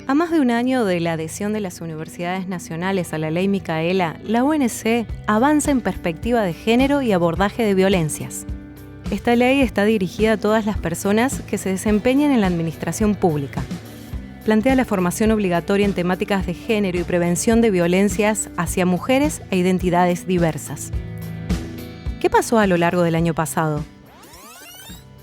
A más de un año de la adhesión de las universidades nacionales a la Ley Micaela, la UNC avanza en perspectiva de género y abordaje de violencias. Esta ley está dirigida a todas las personas que se desempeñan en la administración pública. Plantea la formación obligatoria en temáticas de género y prevención de violencias hacia mujeres e identidades diversas. ¿Qué pasó a lo largo del año pasado?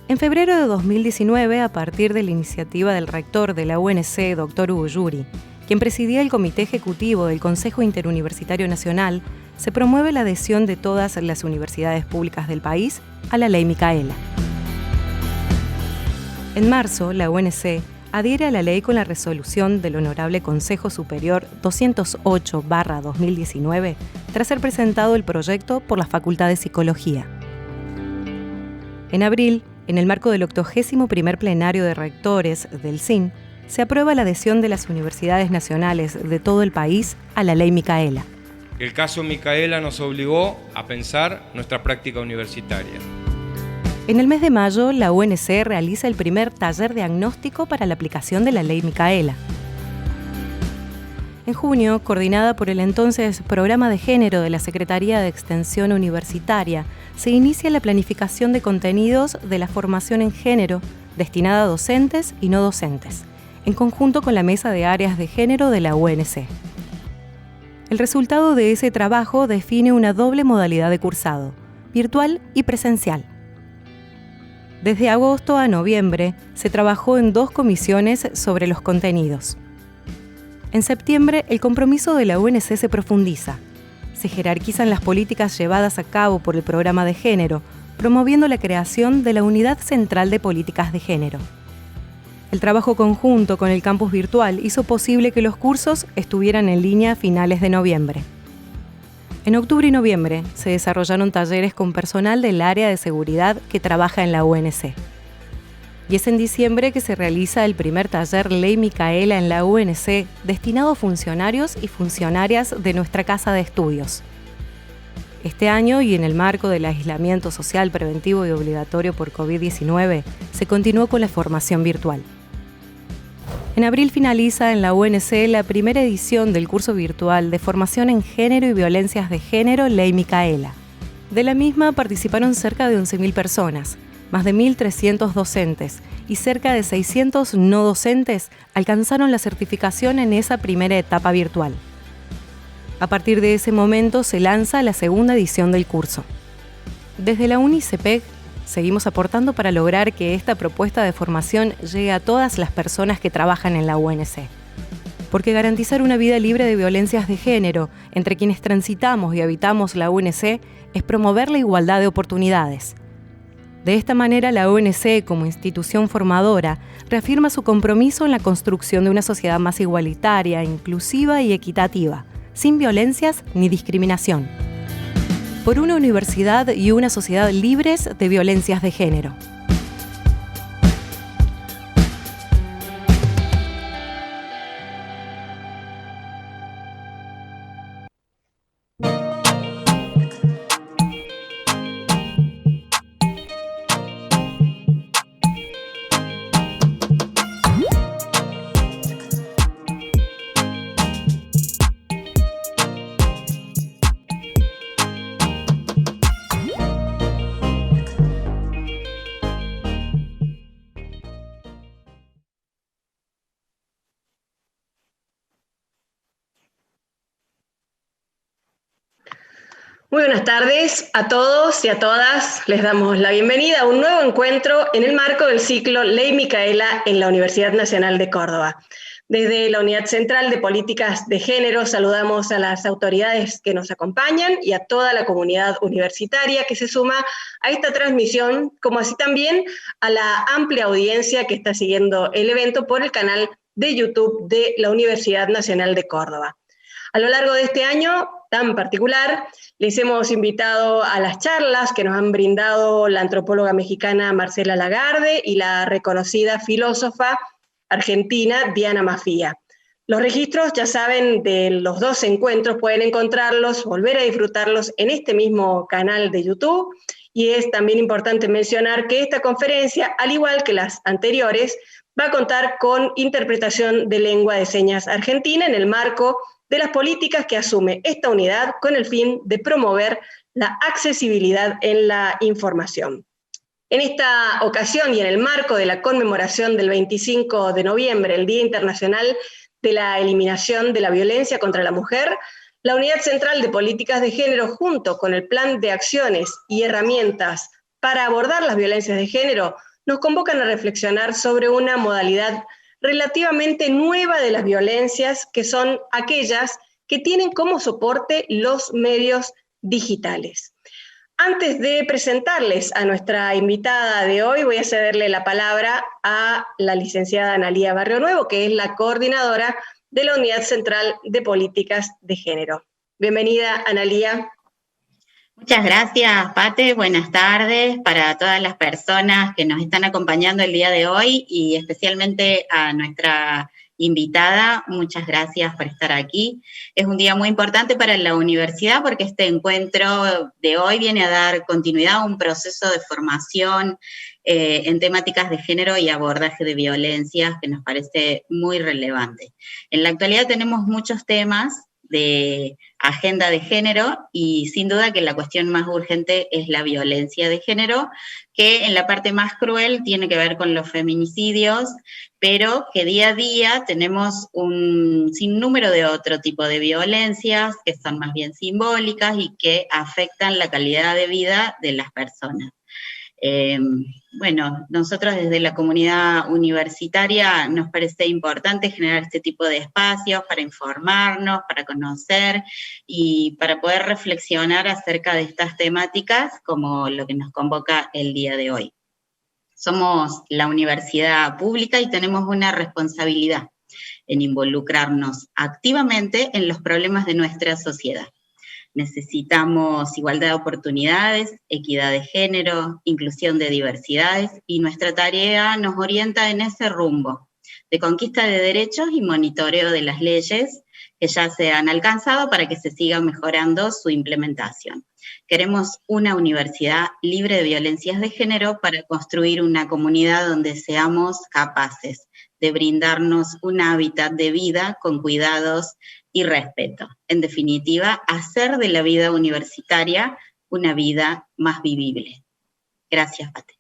En febrero de 2019, a partir de la iniciativa del rector de la UNC, Dr. Hugo Yuri, quien presidía el Comité Ejecutivo del Consejo Interuniversitario Nacional, se promueve la adhesión de todas las universidades públicas del país a la Ley Micaela. En marzo, la UNC adhiere a la ley con la resolución del Honorable Consejo Superior 208/2019, tras ser presentado el proyecto por la Facultad de Psicología. En abril, en el marco del 81º Plenario de Rectores del CIN, se aprueba la adhesión de las universidades nacionales de todo el país a la Ley Micaela. El caso Micaela nos obligó a pensar nuestra práctica universitaria. En el mes de mayo, la UNC realiza el primer taller diagnóstico para la aplicación de la Ley Micaela. En junio, coordinada por el entonces Programa de Género de la Secretaría de Extensión Universitaria, se inicia la planificación de contenidos de la formación en género destinada a docentes y no docentes, en conjunto con la Mesa de Áreas de Género de la UNC. El resultado de ese trabajo define una doble modalidad de cursado, virtual y presencial. Desde agosto a noviembre se trabajó en 2 comisiones sobre los contenidos. En septiembre, el compromiso de la UNC se profundiza. Se jerarquizan las políticas llevadas a cabo por el programa de género, promoviendo la creación de la Unidad Central de Políticas de Género. El trabajo conjunto con el campus virtual hizo posible que los cursos estuvieran en línea a finales de noviembre. En octubre y noviembre se desarrollaron talleres con personal del área de seguridad que trabaja en la UNC. Y es en diciembre que se realiza el primer taller Ley Micaela en la UNC, destinado a funcionarios y funcionarias de nuestra casa de estudios. Este año, y en el marco del aislamiento social preventivo y obligatorio por COVID-19, se continuó con la formación virtual. En abril finaliza en la UNC la primera edición del curso virtual de formación en género y violencias de género Ley Micaela. De la misma participaron cerca de 11.000 personas, más de 1.300 docentes y cerca de 600 no docentes alcanzaron la certificación en esa primera etapa virtual. A partir de ese momento se lanza la segunda edición del curso. Desde la UNICEPEG seguimos aportando para lograr que esta propuesta de formación llegue a todas las personas que trabajan en la UNC. Porque garantizar una vida libre de violencias de género entre quienes transitamos y habitamos la UNC es promover la igualdad de oportunidades. De esta manera, la UNC, como institución formadora, reafirma su compromiso en la construcción de una sociedad más igualitaria, inclusiva y equitativa, sin violencias ni discriminación. Por una universidad y una sociedad libres de violencias de género. Muy buenas tardes a todos y a todas. Les damos la bienvenida a un nuevo encuentro en el marco del ciclo Ley Micaela en la Universidad Nacional de Córdoba. Desde la Unidad Central de Políticas de Género saludamos a las autoridades que nos acompañan y a toda la comunidad universitaria que se suma a esta transmisión, como así también a la amplia audiencia que está siguiendo el evento por el canal de YouTube de la Universidad Nacional de Córdoba. A lo largo de este año tan particular, les hemos invitado a las charlas que nos han brindado la antropóloga mexicana Marcela Lagarde y la reconocida filósofa argentina Diana Mafía. Los registros, ya saben, de los 2 encuentros pueden encontrarlos, volver a disfrutarlos en este mismo canal de YouTube. Y es también importante mencionar que esta conferencia, al igual que las anteriores, va a contar con interpretación de lengua de señas argentina en el marco de las políticas que asume esta unidad con el fin de promover la accesibilidad en la información. En esta ocasión y en el marco de la conmemoración del 25 de noviembre, el Día Internacional de la Eliminación de la Violencia contra la Mujer, la Unidad Central de Políticas de Género, junto con el Plan de Acciones y Herramientas para abordar las violencias de género, nos convocan a reflexionar sobre una modalidad relativamente nueva de las violencias, que son aquellas que tienen como soporte los medios digitales. Antes de presentarles a nuestra invitada de hoy, voy a cederle la palabra a la licenciada Analía Barrio Nuevo, que es la coordinadora de la Unidad Central de Políticas de Género. Bienvenida, Analía. Muchas gracias, Pate. Buenas tardes para todas las personas que nos están acompañando el día de hoy y especialmente a nuestra invitada. Muchas gracias por estar aquí. Es un día muy importante para la universidad porque este encuentro de hoy viene a dar continuidad a un proceso de formación en temáticas de género y abordaje de violencias que nos parece muy relevante. En la actualidad tenemos muchos temas de agenda de género y sin duda que la cuestión más urgente es la violencia de género, que en la parte más cruel tiene que ver con los feminicidios, pero que día a día tenemos un sinnúmero de otro tipo de violencias que son más bien simbólicas y que afectan la calidad de vida de las personas. Bueno, nosotros desde la comunidad universitaria nos parece importante generar este tipo de espacios para informarnos, para conocer y para poder reflexionar acerca de estas temáticas como lo que nos convoca el día de hoy. Somos la universidad pública y tenemos una responsabilidad en involucrarnos activamente en los problemas de nuestra sociedad. Necesitamos igualdad de oportunidades, equidad de género, inclusión de diversidades, y nuestra tarea nos orienta en ese rumbo, de conquista de derechos y monitoreo de las leyes que ya se han alcanzado para que se siga mejorando su implementación. Queremos una universidad libre de violencias de género para construir una comunidad donde seamos capaces de brindarnos un hábitat de vida con cuidados y respeto. En definitiva, hacer de la vida universitaria una vida más vivible. Gracias, Pate.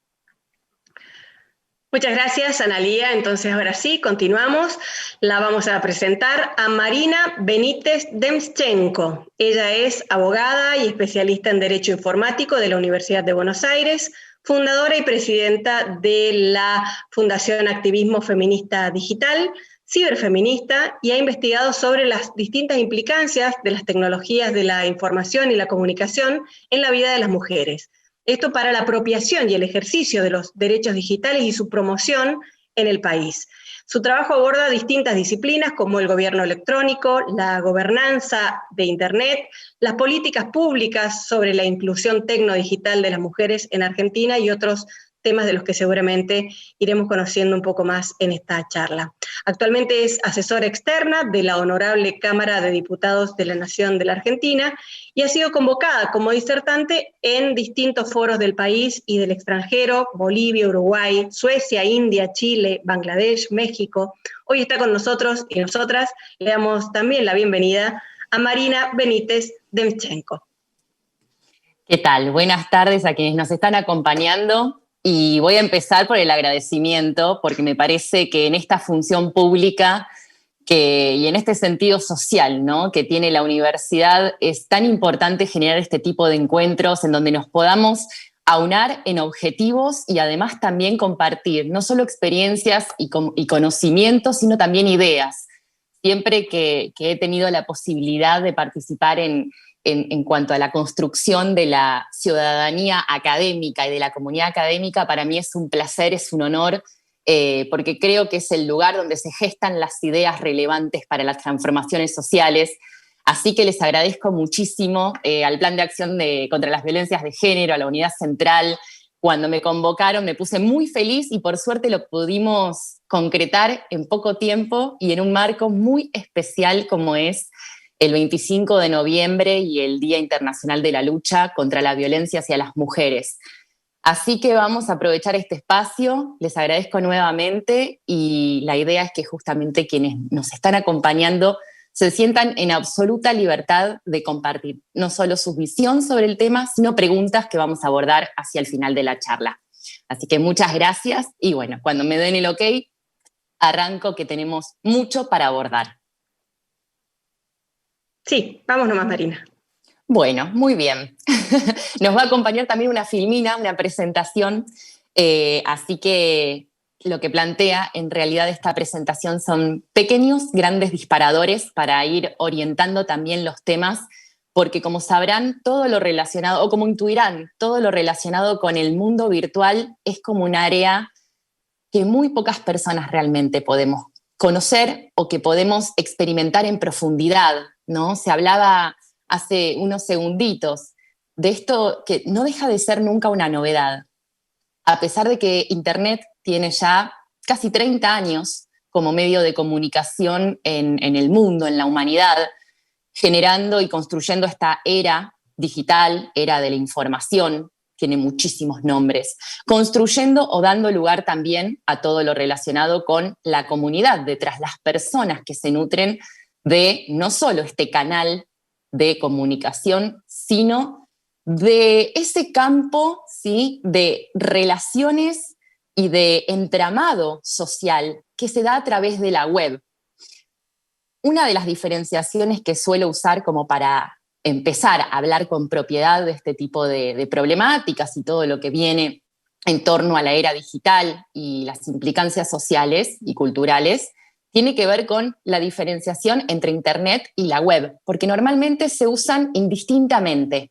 Muchas gracias, Analía. Entonces, ahora sí, continuamos. La vamos a presentar a Marina Benítez Demschenko. Ella es abogada y especialista en Derecho Informático de la Universidad de Buenos Aires, fundadora y presidenta de la Fundación Activismo Feminista Digital, ciberfeminista, y ha investigado sobre las distintas implicancias de las tecnologías de la información y la comunicación en la vida de las mujeres. Esto para la apropiación y el ejercicio de los derechos digitales y su promoción en el país. Su trabajo aborda distintas disciplinas como el gobierno electrónico, la gobernanza de Internet, las políticas públicas sobre la inclusión tecnodigital de las mujeres en Argentina y otros temas de los que seguramente iremos conociendo un poco más en esta charla. Actualmente es asesora externa de la Honorable Cámara de Diputados de la Nación de la Argentina y ha sido convocada como disertante en distintos foros del país y del extranjero: Bolivia, Uruguay, Suecia, India, Chile, Bangladesh, México. Hoy está con nosotros y nosotras le damos también la bienvenida a Marina Benítez Demschenko. ¿Qué tal? Buenas tardes a quienes nos están acompañando. Y voy a empezar por el agradecimiento, porque me parece que en esta función pública y en este sentido social, ¿no?, que tiene la universidad, es tan importante generar este tipo de encuentros en donde nos podamos aunar en objetivos y además también compartir no solo experiencias y conocimientos, sino también ideas. Siempre que he tenido la posibilidad de participar en cuanto a la construcción de la ciudadanía académica y de la comunidad académica, para mí es un placer, es un honor, porque creo que es el lugar donde se gestan las ideas relevantes para las transformaciones sociales. Así que les agradezco muchísimo al Plan de Acción contra las Violencias de Género, a la Unidad Central. Cuando me convocaron me puse muy feliz y por suerte lo pudimos concretar en poco tiempo y en un marco muy especial como es el 25 de noviembre y el Día Internacional de la Lucha contra la Violencia hacia las Mujeres. Así que vamos a aprovechar este espacio, les agradezco nuevamente y la idea es que justamente quienes nos están acompañando se sientan en absoluta libertad de compartir no solo su visión sobre el tema, sino preguntas que vamos a abordar hacia el final de la charla. Así que muchas gracias y bueno, cuando me den el ok, arranco que tenemos mucho para abordar. Sí, vamos nomás, Marina. Bueno, muy bien. Nos va a acompañar también una filmina, una presentación, así que lo que plantea en realidad esta presentación son pequeños, grandes disparadores para ir orientando también los temas, porque como sabrán, todo lo relacionado, o como intuirán, todo lo relacionado con el mundo virtual es como un área que muy pocas personas realmente podemos conocer o que podemos experimentar en profundidad, ¿no? Se hablaba hace unos segunditos de esto que no deja de ser nunca una novedad. A pesar de que Internet tiene ya casi 30 años como medio de comunicación en el mundo, en la humanidad, generando y construyendo esta era digital, era de la información, tiene muchísimos nombres, construyendo o dando lugar también a todo lo relacionado con la comunidad, detrás las personas que se nutren de no solo este canal de comunicación, sino de ese campo, ¿sí?, de relaciones y de entramado social que se da a través de la web. Una de las diferenciaciones que suelo usar como para empezar a hablar con propiedad de este tipo de problemáticas y todo lo que viene en torno a la era digital y las implicancias sociales y culturales, tiene que ver con la diferenciación entre Internet y la web, porque normalmente se usan indistintamente.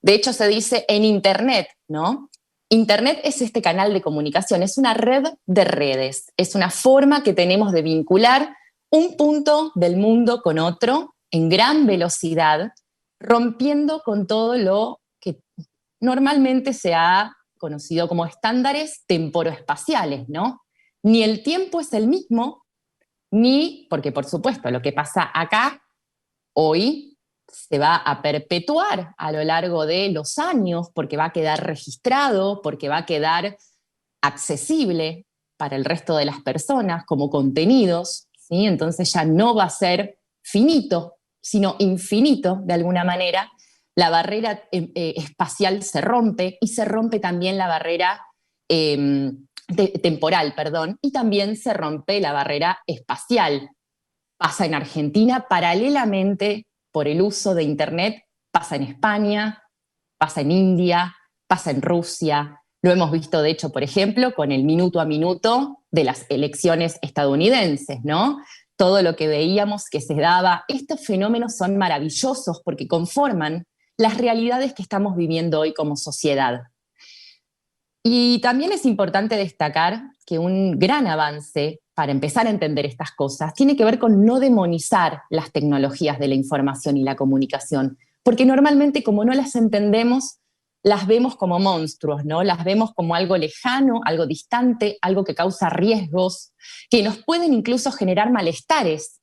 De hecho, se dice en Internet, ¿no? Internet es este canal de comunicación, es una red de redes, es una forma que tenemos de vincular un punto del mundo con otro en gran velocidad, rompiendo con todo lo que normalmente se ha conocido como estándares temporoespaciales, ¿no? Ni el tiempo es el mismo, ni, porque por supuesto lo que pasa acá, hoy, se va a perpetuar a lo largo de los años, porque va a quedar registrado, porque va a quedar accesible para el resto de las personas como contenidos, ¿sí? Entonces ya no va a ser finito, sino infinito de alguna manera. La barrera espacial se rompe y se rompe también la barrera temporal, perdón, y también se rompe la barrera espacial. Pasa en Argentina paralelamente por el uso de Internet, pasa en España, pasa en India, pasa en Rusia. Lo hemos visto, de hecho, por ejemplo, con el minuto a minuto de las elecciones estadounidenses, ¿no? Todo lo que veíamos que se daba. Estos fenómenos son maravillosos porque conforman las realidades que estamos viviendo hoy como sociedad. Y también es importante destacar que un gran avance para empezar a entender estas cosas tiene que ver con no demonizar las tecnologías de la información y la comunicación, porque normalmente como no las entendemos, las vemos como monstruos, ¿no? Las vemos como algo lejano, algo distante, algo que causa riesgos, que nos pueden incluso generar malestares.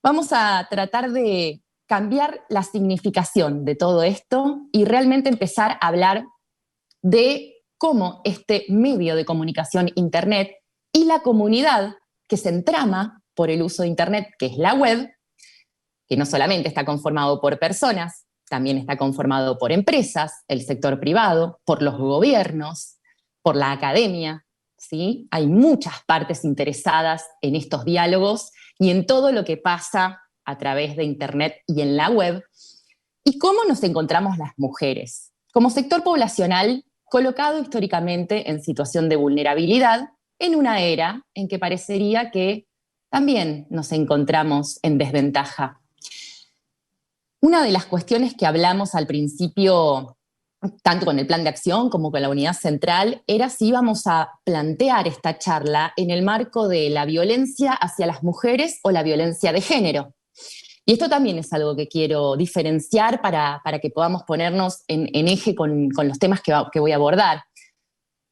Vamos a tratar de cambiar la significación de todo esto y realmente empezar a hablar de cómo este medio de comunicación, Internet, y la comunidad que se entrama por el uso de Internet, que es la web, que no solamente está conformado por personas, también está conformado por empresas, el sector privado, por los gobiernos, por la academia, ¿sí? Hay muchas partes interesadas en estos diálogos y en todo lo que pasa a través de Internet y en la web. ¿Y cómo nos encontramos las mujeres? Como sector poblacional colocado históricamente en situación de vulnerabilidad, en una era en que parecería que también nos encontramos en desventaja. Una de las cuestiones que hablamos al principio, tanto con el plan de acción como con la unidad central, era si íbamos a plantear esta charla en el marco de la violencia hacia las mujeres o la violencia de género. Y esto también es algo que quiero diferenciar para que podamos ponernos en eje con los temas que voy a abordar.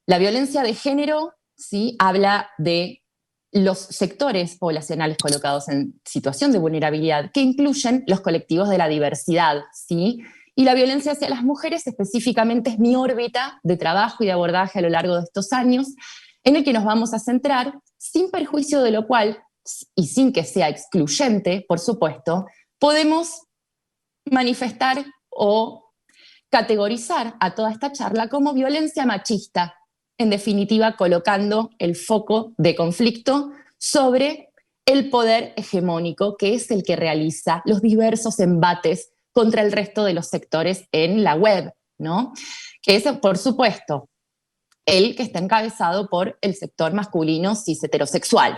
La violencia de género, ¿sí?, habla de los sectores poblacionales colocados en situación de vulnerabilidad, que incluyen los colectivos de la diversidad, ¿sí?, Y la violencia hacia las mujeres específicamente es mi órbita de trabajo y de abordaje a lo largo de estos años, en el que nos vamos a centrar, sin perjuicio de lo cual, y sin que sea excluyente, por supuesto, podemos manifestar o categorizar a toda esta charla como violencia machista, en definitiva colocando el foco de conflicto sobre el poder hegemónico, que es el que realiza los diversos embates contra el resto de los sectores en la web, ¿no? Que es, por supuesto, el que está encabezado por el sector masculino cis heterosexual.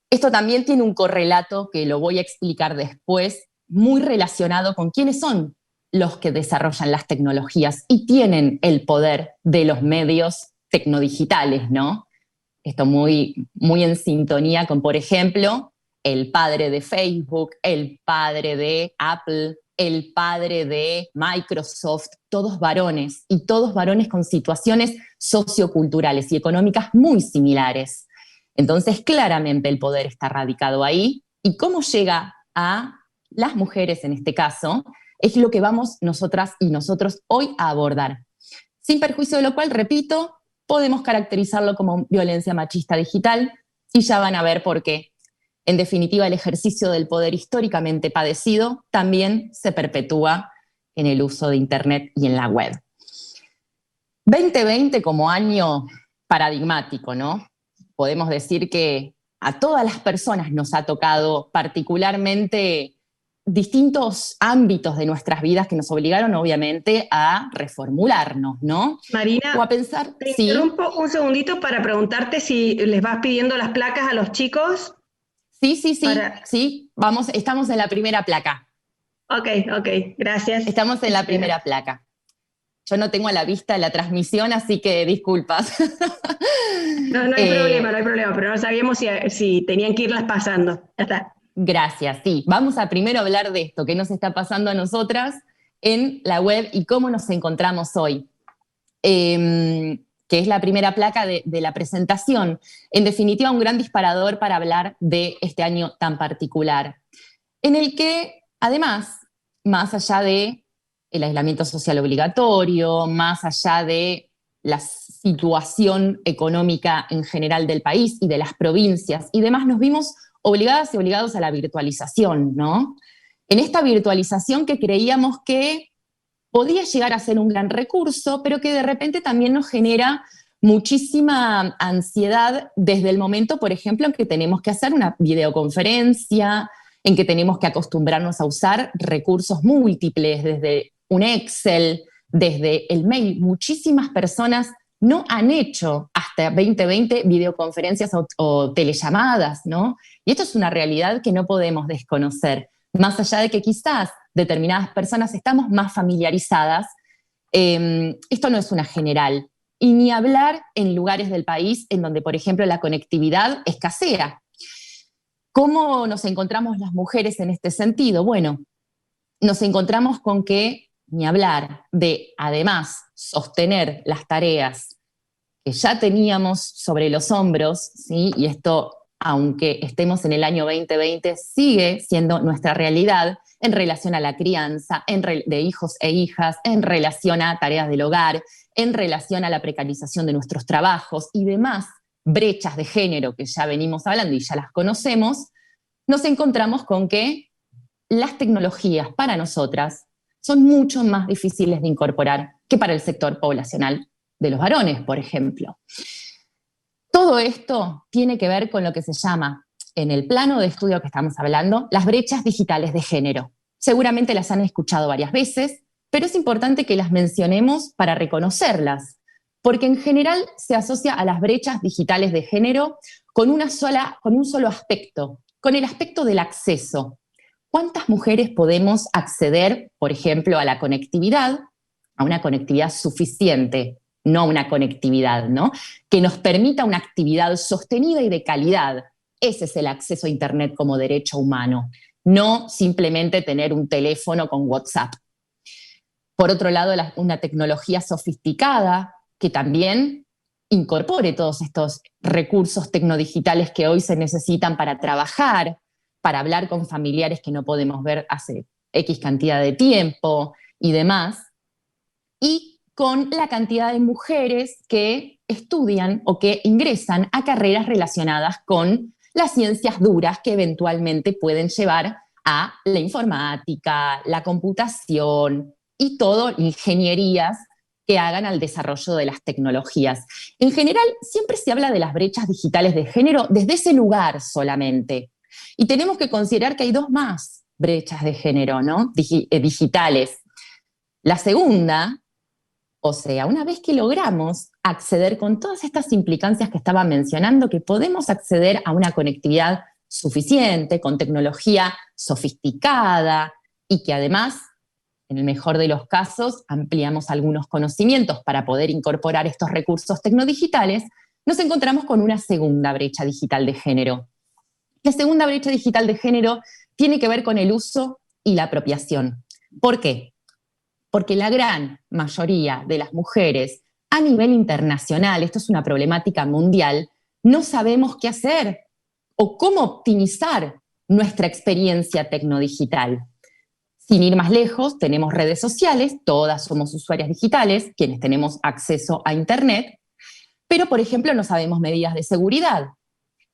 Esto también tiene un correlato que lo voy a explicar después, muy relacionado con quiénes son los que desarrollan las tecnologías y tienen el poder de los medios tecnodigitales, ¿no? Esto muy, muy en sintonía con, por ejemplo, el padre de Facebook, el padre de Apple, el padre de Microsoft, todos varones, y todos varones con situaciones socioculturales y económicas muy similares. Entonces, claramente el poder está radicado ahí, y cómo llega a las mujeres en este caso, es lo que vamos nosotras y nosotros hoy a abordar. Sin perjuicio de lo cual, repito, podemos caracterizarlo como violencia machista digital, y ya van a ver por qué. En definitiva, el ejercicio del poder históricamente padecido también se perpetúa en el uso de Internet y en la web. 2020 como año paradigmático, ¿no? Podemos decir que a todas las personas nos ha tocado particularmente distintos ámbitos de nuestras vidas que nos obligaron, obviamente, a reformularnos, ¿no? Marina, o a pensar, te sí, interrumpo un segundito para preguntarte si les vas pidiendo las placas a los chicos. sí, vamos, estamos en la primera placa. Ok, gracias. Estamos en la primera placa. Yo no tengo a la vista la transmisión, así que disculpas. No hay problema, pero no sabíamos si tenían que irlas pasando. Ya está. Gracias, sí. Vamos a primero hablar de esto, qué nos está pasando a nosotras en la web y cómo nos encontramos hoy. Que es la primera placa de la presentación. En definitiva, un gran disparador para hablar de este año tan particular, en el que, además, más allá de el aislamiento social obligatorio, más allá de la situación económica en general del país y de las provincias y demás, nos vimos obligadas y obligados a la virtualización, ¿no? En esta virtualización que creíamos que podía llegar a ser un gran recurso, pero que de repente también nos genera muchísima ansiedad desde el momento, por ejemplo, en que tenemos que hacer una videoconferencia, en que tenemos que acostumbrarnos a usar recursos múltiples, desde un Excel, desde el mail. Muchísimas personas no han hecho hasta 2020 videoconferencias o telellamadas, ¿no? Y esto es una realidad que no podemos desconocer. Más allá de que quizás determinadas personas estamos más familiarizadas, esto no es una general. Y ni hablar en lugares del país en donde, por ejemplo, la conectividad escasea. ¿Cómo nos encontramos las mujeres en este sentido? Bueno, nos encontramos con que, ni hablar de, además, sostener las tareas que ya teníamos sobre los hombros, ¿sí? Y esto, aunque estemos en el año 2020, sigue siendo nuestra realidad en relación a la crianza de hijos e hijas, en relación a tareas del hogar, en relación a la precarización de nuestros trabajos y demás brechas de género que ya venimos hablando y ya las conocemos, nos encontramos con que las tecnologías para nosotras son mucho más difíciles de incorporar que para el sector poblacional de los varones, por ejemplo. Todo esto tiene que ver con lo que se llama, en el plano de estudio que estamos hablando, las brechas digitales de género. Seguramente las han escuchado varias veces, pero es importante que las mencionemos para reconocerlas, porque en general se asocia a las brechas digitales de género con un solo aspecto, con el aspecto del acceso. ¿Cuántas mujeres podemos acceder, por ejemplo, a la conectividad, a una conectividad suficiente, no una conectividad, ¿no? Que nos permita una actividad sostenida y de calidad? Ese es el acceso a Internet como derecho humano, no simplemente tener un teléfono con WhatsApp. Por otro lado, una tecnología sofisticada que también incorpore todos estos recursos tecnodigitales que hoy se necesitan para trabajar, para hablar con familiares que no podemos ver hace X cantidad de tiempo, y demás, y con la cantidad de mujeres que estudian o que ingresan a carreras relacionadas con las ciencias duras que eventualmente pueden llevar a la informática, la computación y todo, ingenierías que hagan al desarrollo de las tecnologías. En general, siempre se habla de las brechas digitales de género desde ese lugar solamente. Y tenemos que considerar que hay dos más brechas de género, ¿no? Digitales. La segunda, o sea, una vez que logramos acceder con todas estas implicancias que estaba mencionando, que podemos acceder a una conectividad suficiente, con tecnología sofisticada y que además, en el mejor de los casos, ampliamos algunos conocimientos para poder incorporar estos recursos tecnodigitales, nos encontramos con una segunda brecha digital de género. La segunda brecha digital de género tiene que ver con el uso y la apropiación. ¿Por qué? Porque la gran mayoría de las mujeres a nivel internacional, esto es una problemática mundial, no sabemos qué hacer o cómo optimizar nuestra experiencia tecnodigital. Sin ir más lejos, tenemos redes sociales, todas somos usuarias digitales, quienes tenemos acceso a Internet, pero, por ejemplo, no sabemos medidas de seguridad.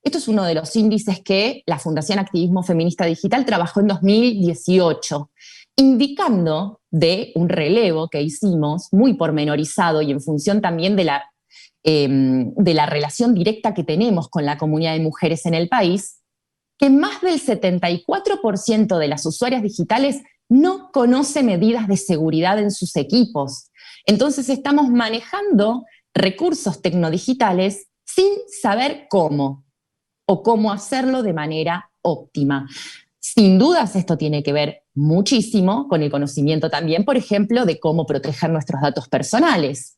Esto es uno de los índices que la Fundación Activismo Feminista Digital trabajó en 2018, indicando de un relevo que hicimos muy pormenorizado y en función también de la relación directa que tenemos con la comunidad de mujeres en el país, que más del 74% de las usuarias digitales no conoce medidas de seguridad en sus equipos. Entonces estamos manejando recursos tecnodigitales sin saber cómo o cómo hacerlo de manera óptima. Sin dudas esto tiene que ver muchísimo con el conocimiento también, por ejemplo, de cómo proteger nuestros datos personales.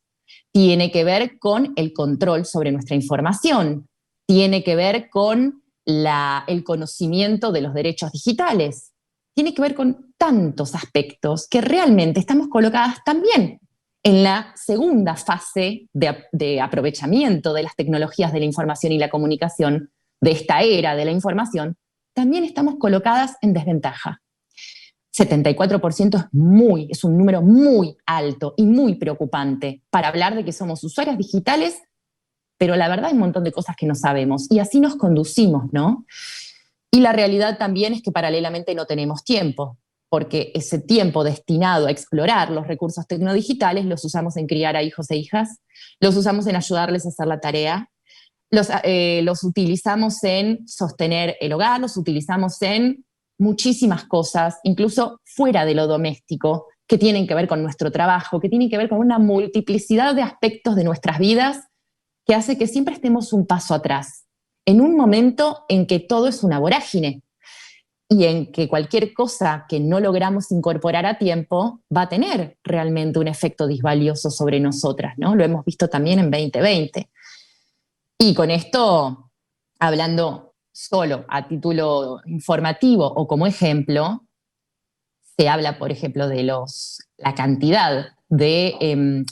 Tiene que ver con el control sobre nuestra información. Tiene que ver con el conocimiento de los derechos digitales. Tiene que ver con tantos aspectos que realmente estamos colocadas también en la segunda fase de aprovechamiento de las tecnologías de la información y la comunicación, de esta era de la información, también estamos colocadas en desventaja. 74% es un número muy alto y muy preocupante para hablar de que somos usuarias digitales, pero la verdad hay un montón de cosas que no sabemos y así nos conducimos, ¿no? Y la realidad también es que paralelamente no tenemos tiempo, porque ese tiempo destinado a explorar los recursos tecnodigitales los usamos en criar a hijos e hijas, los usamos en ayudarles a hacer la tarea, los utilizamos en sostener el hogar, los utilizamos en muchísimas cosas, incluso fuera de lo doméstico, que tienen que ver con nuestro trabajo, que tienen que ver con una multiplicidad de aspectos de nuestras vidas que hace que siempre estemos un paso atrás, en un momento en que todo es una vorágine y en que cualquier cosa que no logramos incorporar a tiempo va a tener realmente un efecto disvalioso sobre nosotras, ¿no? Lo hemos visto también en 2020. Y con esto, hablando solo a título informativo o como ejemplo, se habla, por ejemplo, de la cantidad de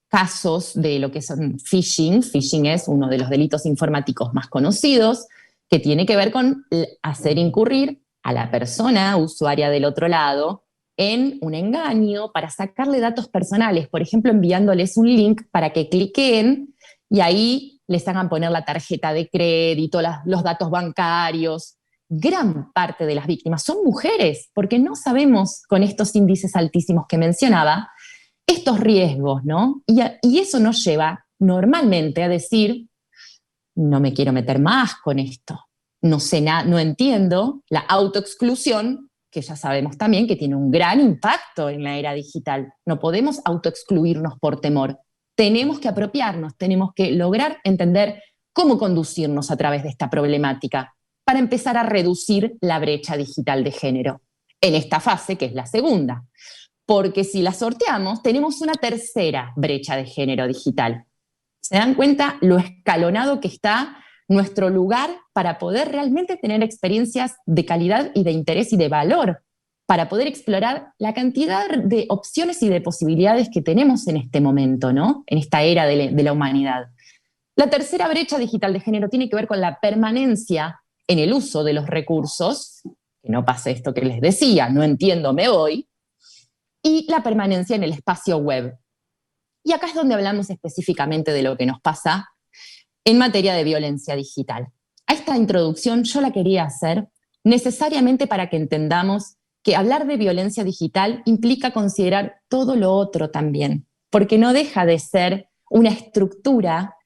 casos de lo que son phishing. Phishing es uno de los delitos informáticos más conocidos, que tiene que ver con hacer incurrir a la persona usuaria del otro lado en un engaño para sacarle datos personales, por ejemplo, enviándoles un link para que cliquen y ahí les hagan poner la tarjeta de crédito, los datos bancarios. Gran parte de las víctimas son mujeres, porque no sabemos, con estos índices altísimos que mencionaba, estos riesgos, ¿no? Y eso nos lleva normalmente a decir, no me quiero meter más con esto, no sé nada, no entiendo. La autoexclusión, que ya sabemos también que tiene un gran impacto en la era digital. No podemos autoexcluirnos por temor. Tenemos que apropiarnos, tenemos que lograr entender cómo conducirnos a través de esta problemática para empezar a reducir la brecha digital de género en esta fase, que es la segunda. Porque si la sorteamos, tenemos una tercera brecha de género digital. ¿Se dan cuenta lo escalonado que está nuestro lugar para poder realmente tener experiencias de calidad y de interés y de valor, para poder explorar la cantidad de opciones y de posibilidades que tenemos en este momento, ¿no? En esta era de la humanidad? La tercera brecha digital de género tiene que ver con la permanencia en el uso de los recursos, que no pase esto que les decía, no entiendo, me voy, y la permanencia en el espacio web. Y acá es donde hablamos específicamente de lo que nos pasa en materia de violencia digital. A esta introducción yo la quería hacer necesariamente para que entendamos que hablar de violencia digital implica considerar todo lo otro también, porque no deja de ser una estructura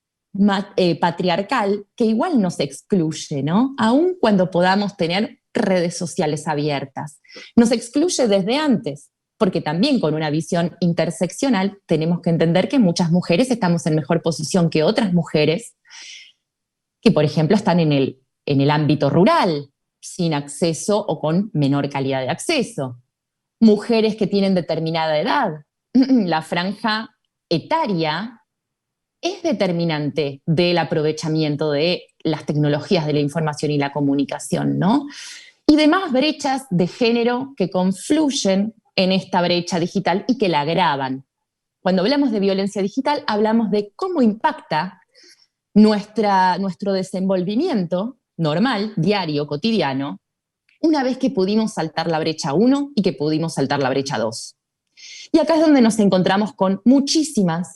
patriarcal que igual nos excluye, ¿no? Aun cuando podamos tener redes sociales abiertas. Nos excluye desde antes, porque también con una visión interseccional tenemos que entender que muchas mujeres estamos en mejor posición que otras mujeres que, por ejemplo, están en el ámbito rural, sin acceso o con menor calidad de acceso. Mujeres que tienen determinada edad. La franja etaria es determinante del aprovechamiento de las tecnologías de la información y la comunicación, ¿no? Y demás brechas de género que confluyen en esta brecha digital y que la agravan. Cuando hablamos de violencia digital, hablamos de cómo impacta nuestro desenvolvimiento normal, diario, cotidiano, una vez que pudimos saltar la brecha 1 y que pudimos saltar la brecha 2. Y acá es donde nos encontramos con muchísimas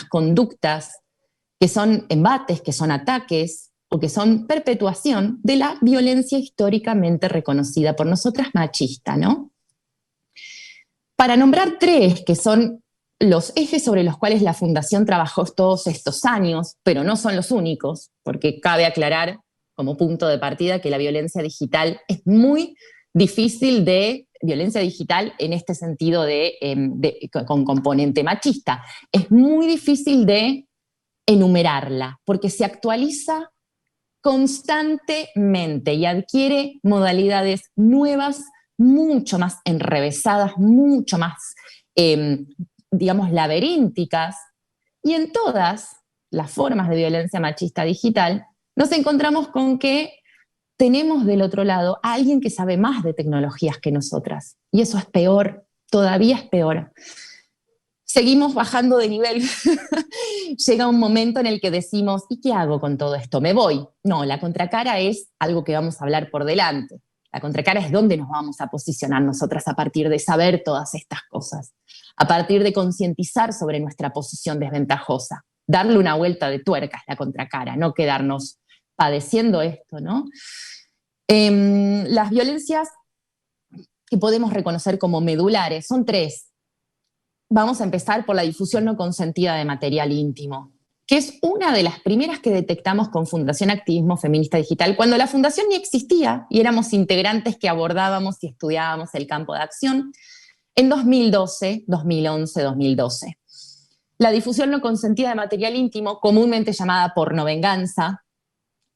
conductas que son embates, que son ataques o que son perpetuación de la violencia históricamente reconocida por nosotras machista, ¿no? Para nombrar 3, que son los ejes sobre los cuales la Fundación trabajó todos estos años, pero no son los únicos, porque cabe aclarar como punto de partida que la violencia digital es muy difícil violencia digital en este sentido con componente machista, es muy difícil de enumerarla, porque se actualiza constantemente y adquiere modalidades nuevas, mucho más enrevesadas, mucho más, digamos, laberínticas, y en todas las formas de violencia machista digital nos encontramos con que tenemos del otro lado a alguien que sabe más de tecnologías que nosotras. Y eso es peor, todavía es peor. Seguimos bajando de nivel. Llega un momento en el que decimos, ¿y qué hago con todo esto? ¿Me voy? No, la contracara es algo que vamos a hablar por delante. La contracara es dónde nos vamos a posicionar nosotras a partir de saber todas estas cosas, a partir de concientizar sobre nuestra posición desventajosa. Darle una vuelta de tuerca es la contracara, no quedarnos padeciendo esto, ¿no? Las violencias que podemos reconocer como medulares son 3. Vamos a empezar por la difusión no consentida de material íntimo, que es una de las primeras que detectamos con Fundación Activismo Feminista Digital, cuando la fundación ni existía y éramos integrantes que abordábamos y estudiábamos el campo de acción en 2012, 2011, 2012. La difusión no consentida de material íntimo, comúnmente llamada pornovenganza,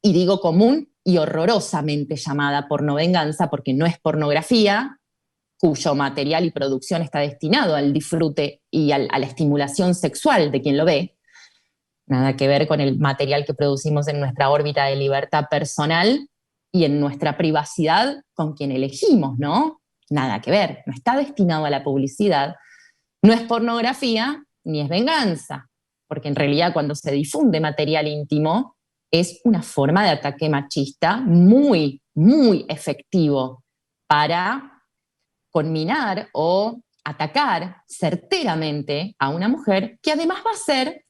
y digo común y horrorosamente llamada pornovenganza porque no es pornografía, cuyo material y producción está destinado al disfrute y a la estimulación sexual de quien lo ve. Nada que ver con el material que producimos en nuestra órbita de libertad personal y en nuestra privacidad con quien elegimos, ¿no? Nada que ver, no está destinado a la publicidad, no es pornografía ni es venganza, porque en realidad cuando se difunde material íntimo es una forma de ataque machista muy, muy efectivo para conminar o atacar certeramente a una mujer que además va a ser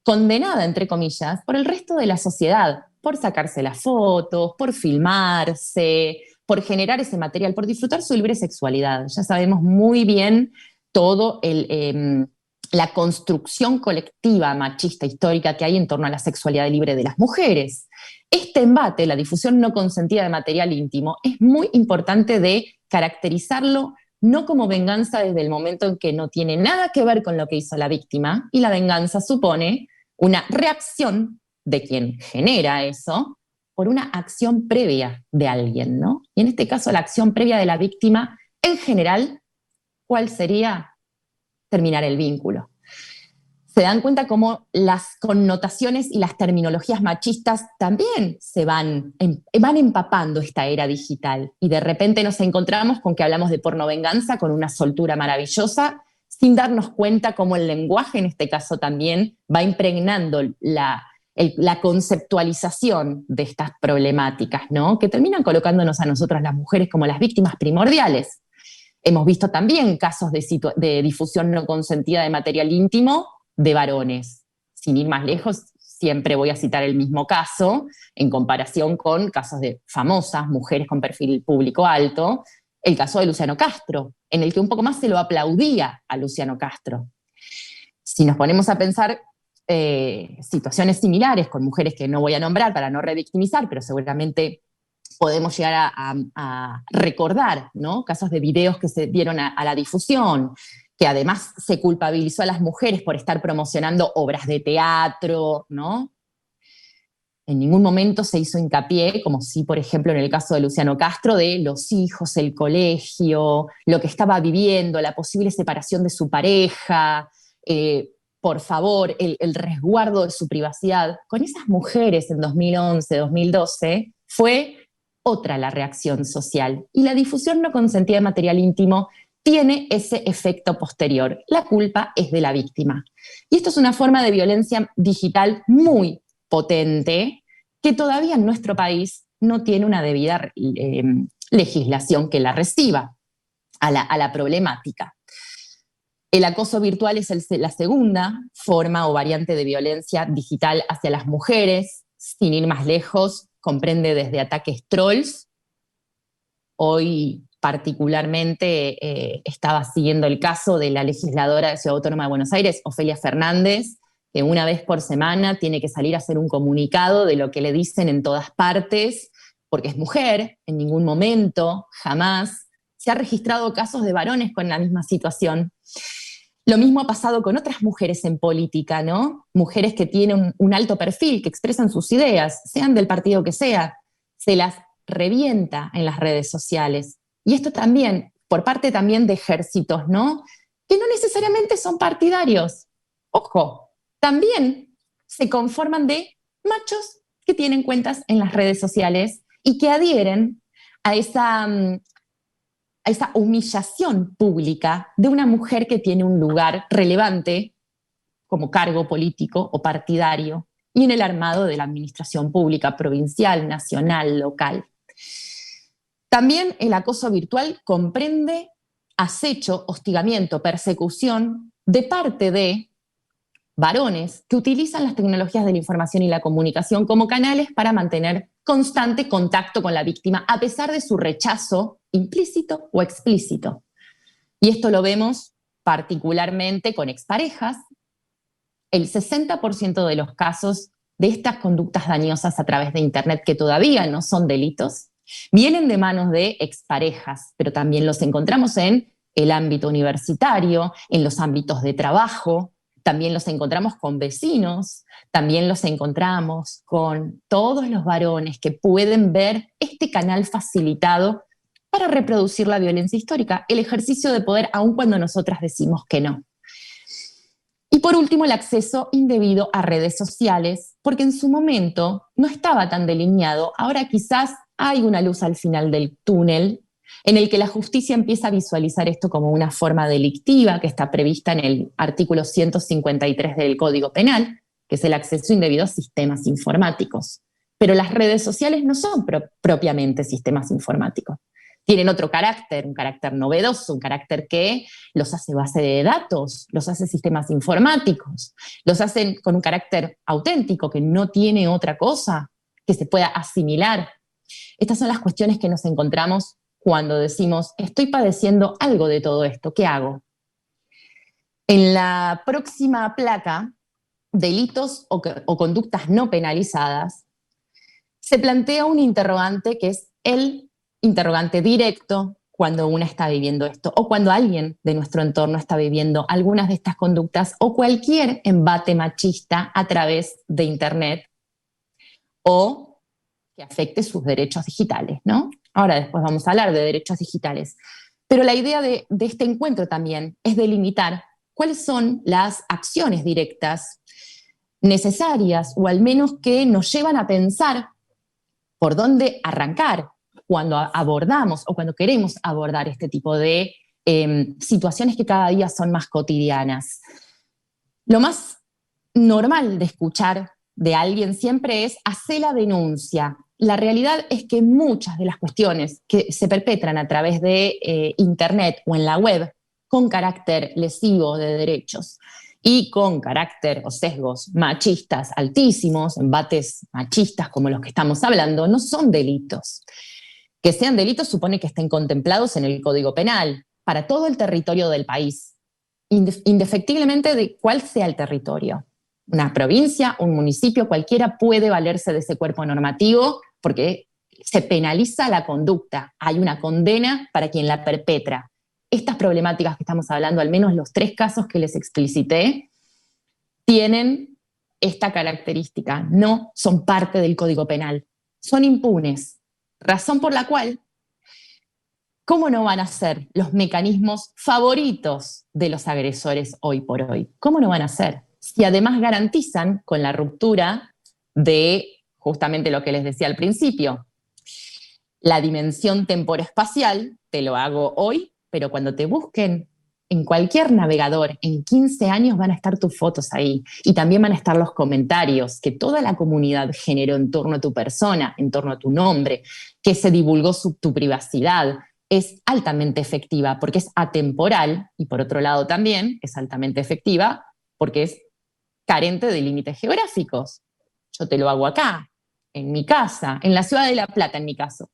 condenada, entre comillas, por el resto de la sociedad, por sacarse las fotos, por filmarse, por generar ese material, por disfrutar su libre sexualidad. Ya sabemos muy bien todo la construcción colectiva machista histórica que hay en torno a la sexualidad libre de las mujeres. Este embate, la difusión no consentida de material íntimo, es muy importante de caracterizarlo no como venganza desde el momento en que no tiene nada que ver con lo que hizo la víctima, y la venganza supone una reacción de quien genera eso por una acción previa de alguien, ¿no? Y en este caso la acción previa de la víctima, en general, ¿cuál sería? Terminar el vínculo. Se dan cuenta cómo las connotaciones y las terminologías machistas también se van empapando esta era digital, y de repente nos encontramos con que hablamos de pornovenganza con una soltura maravillosa, sin darnos cuenta cómo el lenguaje en este caso también va impregnando la conceptualización de estas problemáticas, ¿no? Que terminan colocándonos a nosotras las mujeres como las víctimas primordiales. Hemos visto también casos de difusión no consentida de material íntimo de varones. Sin ir más lejos, siempre voy a citar el mismo caso en comparación con casos de famosas mujeres con perfil público alto, el caso de Luciano Castro, en el que un poco más se lo aplaudía a Luciano Castro. Si nos ponemos a pensar situaciones similares con mujeres que no voy a nombrar para no revictimizar, pero seguramente podemos llegar a recordar, ¿no?, casos de videos que se dieron a la difusión, que además se culpabilizó a las mujeres por estar promocionando obras de teatro, ¿no? En ningún momento se hizo hincapié, como sí, por ejemplo, en el caso de Luciano Castro, de los hijos, el colegio, lo que estaba viviendo, la posible separación de su pareja, por favor, el resguardo de su privacidad. Con esas mujeres en 2011, 2012, fue otra la reacción social. Y la difusión no consentida de material íntimo tiene ese efecto posterior. La culpa es de la víctima. Y esto es una forma de violencia digital muy potente que todavía en nuestro país no tiene una debida legislación que la reciba a la problemática. El acoso virtual es la segunda forma o variante de violencia digital hacia las mujeres. Sin ir más lejos, comprende desde ataques trolls. Hoy particularmente estaba siguiendo el caso de la legisladora de Ciudad Autónoma de Buenos Aires, Ofelia Fernández, que una vez por semana tiene que salir a hacer un comunicado de lo que le dicen en todas partes, porque es mujer. En ningún momento, jamás, se ha registrado casos de varones con la misma situación. Lo mismo ha pasado con otras mujeres en política, ¿no? Mujeres que tienen un alto perfil, que expresan sus ideas, sean del partido que sea, se las revienta en las redes sociales. Y esto también, por parte también de ejércitos, ¿no?, que no necesariamente son partidarios. Ojo, también se conforman de machos que tienen cuentas en las redes sociales y que adhieren a esa humillación pública de una mujer que tiene un lugar relevante como cargo político o partidario y en el armado de la administración pública provincial, nacional, local. También el acoso virtual comprende acecho, hostigamiento, persecución de parte de varones que utilizan las tecnologías de la información y la comunicación como canales para mantener constante contacto con la víctima, a pesar de su rechazo implícito o explícito. Y esto lo vemos particularmente con exparejas. El 60% de los casos de estas conductas dañosas a través de Internet, que todavía no son delitos, vienen de manos de exparejas, pero también los encontramos en el ámbito universitario, en los ámbitos de trabajo, también los encontramos con vecinos, también los encontramos con todos los varones que pueden ver este canal facilitado para reproducir la violencia histórica, el ejercicio de poder aun cuando nosotras decimos que no. Y por último, el acceso indebido a redes sociales, porque en su momento no estaba tan delineado. Ahora quizás hay una luz al final del túnel en el que la justicia empieza a visualizar esto como una forma delictiva que está prevista en el artículo 153 del Código Penal, que es el acceso indebido a sistemas informáticos. Pero las redes sociales no son propiamente sistemas informáticos. Tienen otro carácter, un carácter novedoso, un carácter que los hace base de datos, los hace sistemas informáticos, los hacen con un carácter auténtico que no tiene otra cosa que se pueda asimilar. Estas son las cuestiones que nos encontramos cuando decimos, estoy padeciendo algo de todo esto, ¿qué hago? En la próxima placa, delitos o conductas no penalizadas, se plantea un interrogante que es el interrogante directo cuando una está viviendo esto, o cuando alguien de nuestro entorno está viviendo algunas de estas conductas, o cualquier embate machista a través de Internet, o que afecte sus derechos digitales, ¿no? Ahora después vamos a hablar de derechos digitales. Pero la idea de este encuentro también es delimitar cuáles son las acciones directas necesarias, o al menos que nos llevan a pensar por dónde arrancar cuando abordamos o cuando queremos abordar este tipo de situaciones que cada día son más cotidianas. Lo más normal de escuchar de alguien siempre es: hacé la denuncia. la realidad es que muchas de las cuestiones que se perpetran a través de Internet o en la web con carácter lesivo de derechos y con carácter o sesgos machistas altísimos, embates machistas como los que estamos hablando, no son delitos. Que sean delitos supone que estén contemplados en el Código Penal para todo el territorio del país, indefectiblemente de cuál sea el territorio. Una provincia, un municipio, cualquiera puede valerse de ese cuerpo normativo porque se penaliza la conducta, hay una condena para quien la perpetra. Estas problemáticas que estamos hablando, al menos los 3 casos que les explicité, tienen esta característica, no son parte del Código Penal, son impunes, razón por la cual, ¿cómo no van a ser los mecanismos favoritos de los agresores hoy por hoy? ¿Cómo no van a ser? Si además garantizan con la ruptura de justamente lo que les decía al principio, la dimensión temporoespacial, te lo hago hoy, pero cuando te busquen en cualquier navegador, en 15 años van a estar tus fotos ahí y también van a estar los comentarios que toda la comunidad generó en torno a tu persona, en torno a tu nombre, que se divulgó tu privacidad. Es altamente efectiva porque es atemporal y por otro lado también es altamente efectiva porque es carente de límites geográficos. Yo te lo hago acá, en mi casa, en la ciudad de La Plata en mi caso.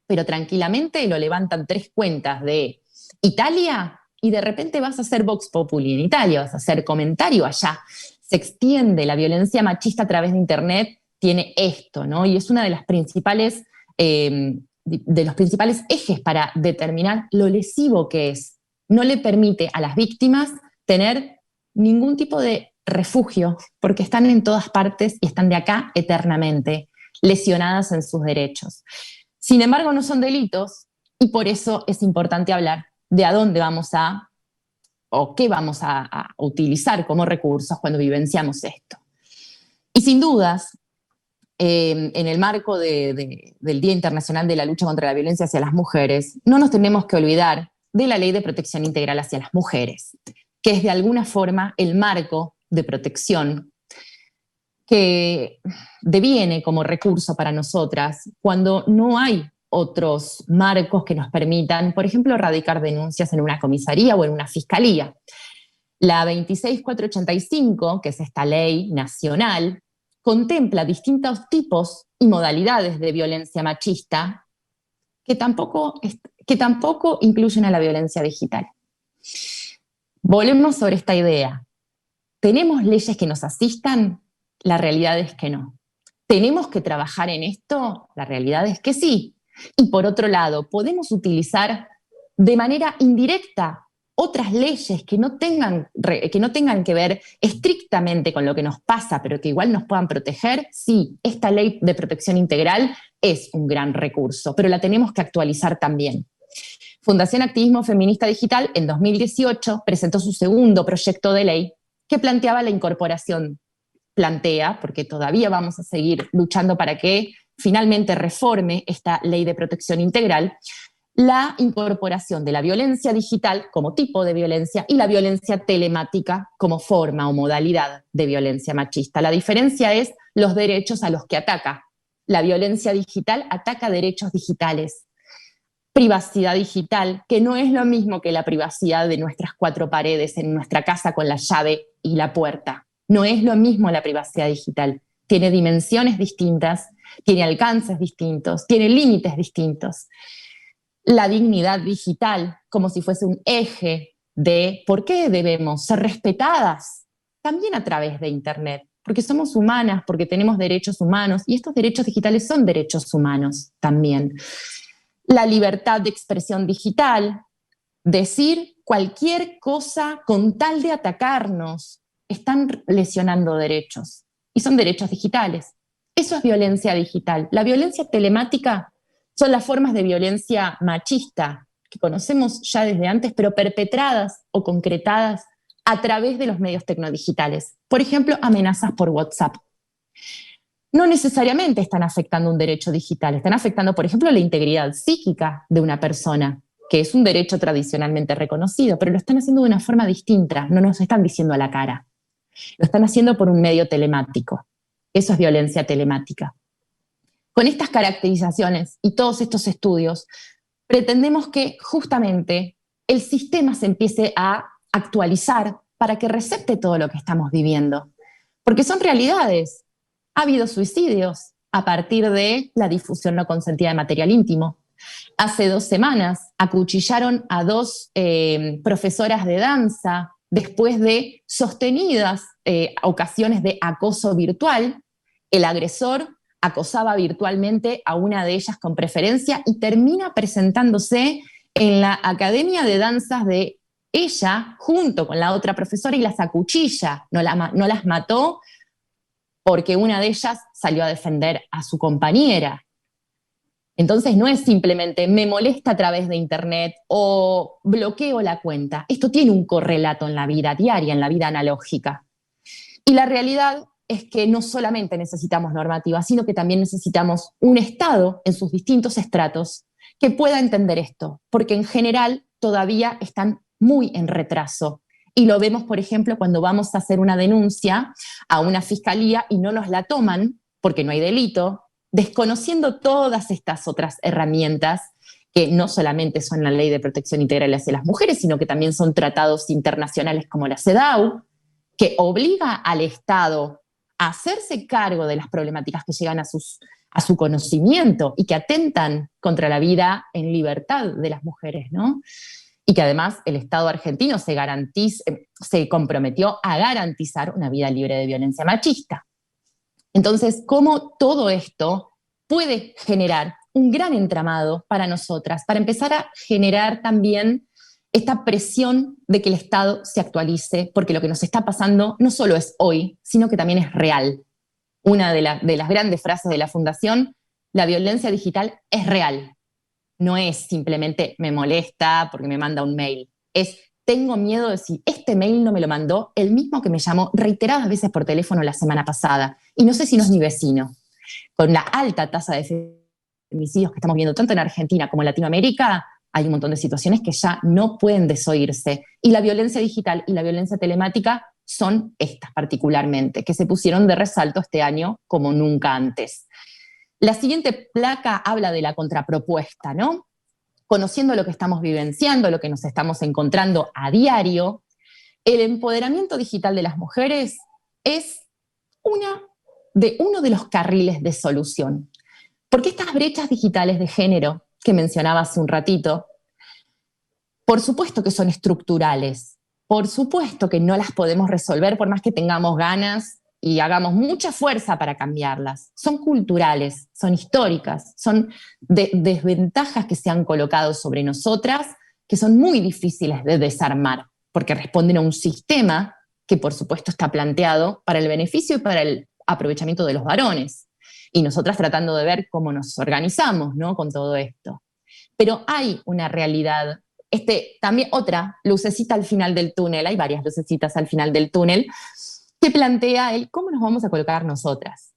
Pero tranquilamente lo levantan 3 cuentas de Italia y de repente vas a hacer Vox Populi en Italia, vas a hacer comentario allá. Se extiende la violencia machista a través de Internet, tiene esto, ¿no? Y es una de las principales, de los principales ejes para determinar lo lesivo que es. No le permite a las víctimas tener ningún tipo de refugio, porque están en todas partes y están de acá eternamente, lesionadas en sus derechos. Sin embargo, no son delitos y por eso es importante hablar de a dónde vamos a, o qué vamos a utilizar como recursos cuando vivenciamos esto. Y sin dudas, en el marco del Día Internacional de la Lucha contra la Violencia hacia las Mujeres, no nos tenemos que olvidar de la Ley de Protección Integral hacia las Mujeres, que es de alguna forma el marco de protección que deviene como recurso para nosotras cuando no hay otros marcos que nos permitan, por ejemplo, radicar denuncias en una comisaría o en una fiscalía. La 26485, que es esta ley nacional, contempla distintos tipos y modalidades de violencia machista que tampoco incluyen a la violencia digital. Volvemos sobre esta idea. ¿Tenemos leyes que nos asistan? La realidad es que no. ¿Tenemos que trabajar en esto? La realidad es que sí. Y por otro lado, ¿podemos utilizar de manera indirecta otras leyes que no tengan que ver estrictamente con lo que nos pasa, pero que igual nos puedan proteger? Sí, esta ley de protección integral es un gran recurso, pero la tenemos que actualizar también. Fundación Activismo Feminista Digital en 2018 presentó su segundo proyecto de ley que planteaba la incorporación, porque todavía vamos a seguir luchando para que finalmente reforme esta ley de protección integral, la incorporación de la violencia digital como tipo de violencia y la violencia telemática como forma o modalidad de violencia machista. La diferencia es los derechos a los que ataca. La violencia digital ataca derechos digitales. Privacidad digital, que no es lo mismo que la privacidad de nuestras 4 paredes en nuestra casa con la llave y la puerta. No es lo mismo la privacidad digital. Tiene dimensiones distintas, tiene alcances distintos, tiene límites distintos. La dignidad digital, como si fuese un eje de por qué debemos ser respetadas, también a través de Internet, porque somos humanas, porque tenemos derechos humanos, y estos derechos digitales son derechos humanos también. La libertad de expresión digital, decir cualquier cosa con tal de atacarnos, están lesionando derechos, y son derechos digitales. Eso es violencia digital. La violencia telemática son las formas de violencia machista que conocemos ya desde antes, pero perpetradas o concretadas a través de los medios tecnodigitales. Por ejemplo, amenazas por WhatsApp. No necesariamente están afectando un derecho digital, están afectando, por ejemplo, la integridad psíquica de una persona, que es un derecho tradicionalmente reconocido, pero lo están haciendo de una forma distinta, no nos están diciendo a la cara. Lo están haciendo por un medio telemático. Eso es violencia telemática. Con estas caracterizaciones y todos estos estudios, pretendemos que justamente el sistema se empiece a actualizar para que recepte todo lo que estamos viviendo. Porque son realidades. Ha habido suicidios a partir de la difusión no consentida de material íntimo. Hace 2 semanas acuchillaron a 2 profesoras de danza después de sostenidas ocasiones de acoso virtual. El agresor acosaba virtualmente a una de ellas con preferencia y termina presentándose en la academia de danzas de ella junto con la otra profesora y las acuchilla. No las mató porque una de ellas salió a defender a su compañera. Entonces no es simplemente me molesta a través de internet o bloqueo la cuenta. Esto tiene un correlato en la vida diaria, en la vida analógica. Y la realidad es que no solamente necesitamos normativa, sino que también necesitamos un Estado en sus distintos estratos que pueda entender esto, porque en general todavía están muy en retraso. Y lo vemos, por ejemplo, cuando vamos a hacer una denuncia a una fiscalía y no nos la toman porque no hay delito, desconociendo todas estas otras herramientas que no solamente son la Ley de Protección Integral hacia las Mujeres, sino que también son tratados internacionales como la CEDAW, que obliga al Estado a hacerse cargo de las problemáticas que llegan a su conocimiento y que atentan contra la vida en libertad de las mujeres, ¿no? Y que además el Estado argentino se comprometió a garantizar una vida libre de violencia machista. Entonces, ¿cómo todo esto puede generar un gran entramado para nosotras, para empezar a generar también esta presión de que el Estado se actualice, porque lo que nos está pasando no solo es hoy, sino que también es real. Una de las grandes frases de la Fundación, la violencia digital es real. No es simplemente me molesta porque me manda un mail. Es tengo miedo de si este mail no me lo mandó el mismo que me llamó reiteradas veces por teléfono la semana pasada. Y no sé si no es mi vecino. Con la alta tasa de femicidios que estamos viendo tanto en Argentina como en Latinoamérica, hay un montón de situaciones que ya no pueden desoírse. Y la violencia digital y la violencia telemática son estas particularmente, que se pusieron de resalto este año como nunca antes. La siguiente placa habla de la contrapropuesta, ¿no? Conociendo lo que estamos vivenciando, lo que nos estamos encontrando a diario, el empoderamiento digital de las mujeres es uno de los carriles de solución. Porque estas brechas digitales de género que mencionaba hace un ratito, por supuesto que son estructurales, por supuesto que no las podemos resolver por más que tengamos ganas y hagamos mucha fuerza para cambiarlas. Son culturales, son históricas, son desventajas que se han colocado sobre nosotras que son muy difíciles de desarmar, porque responden a un sistema que por supuesto está planteado para el beneficio y para el aprovechamiento de los varones. Y nosotras tratando de ver cómo nos organizamos, ¿no?, con todo esto. Pero hay una realidad, también otra lucecita al final del túnel, hay varias lucecitas al final del túnel, que plantea cómo nos vamos a colocar nosotras.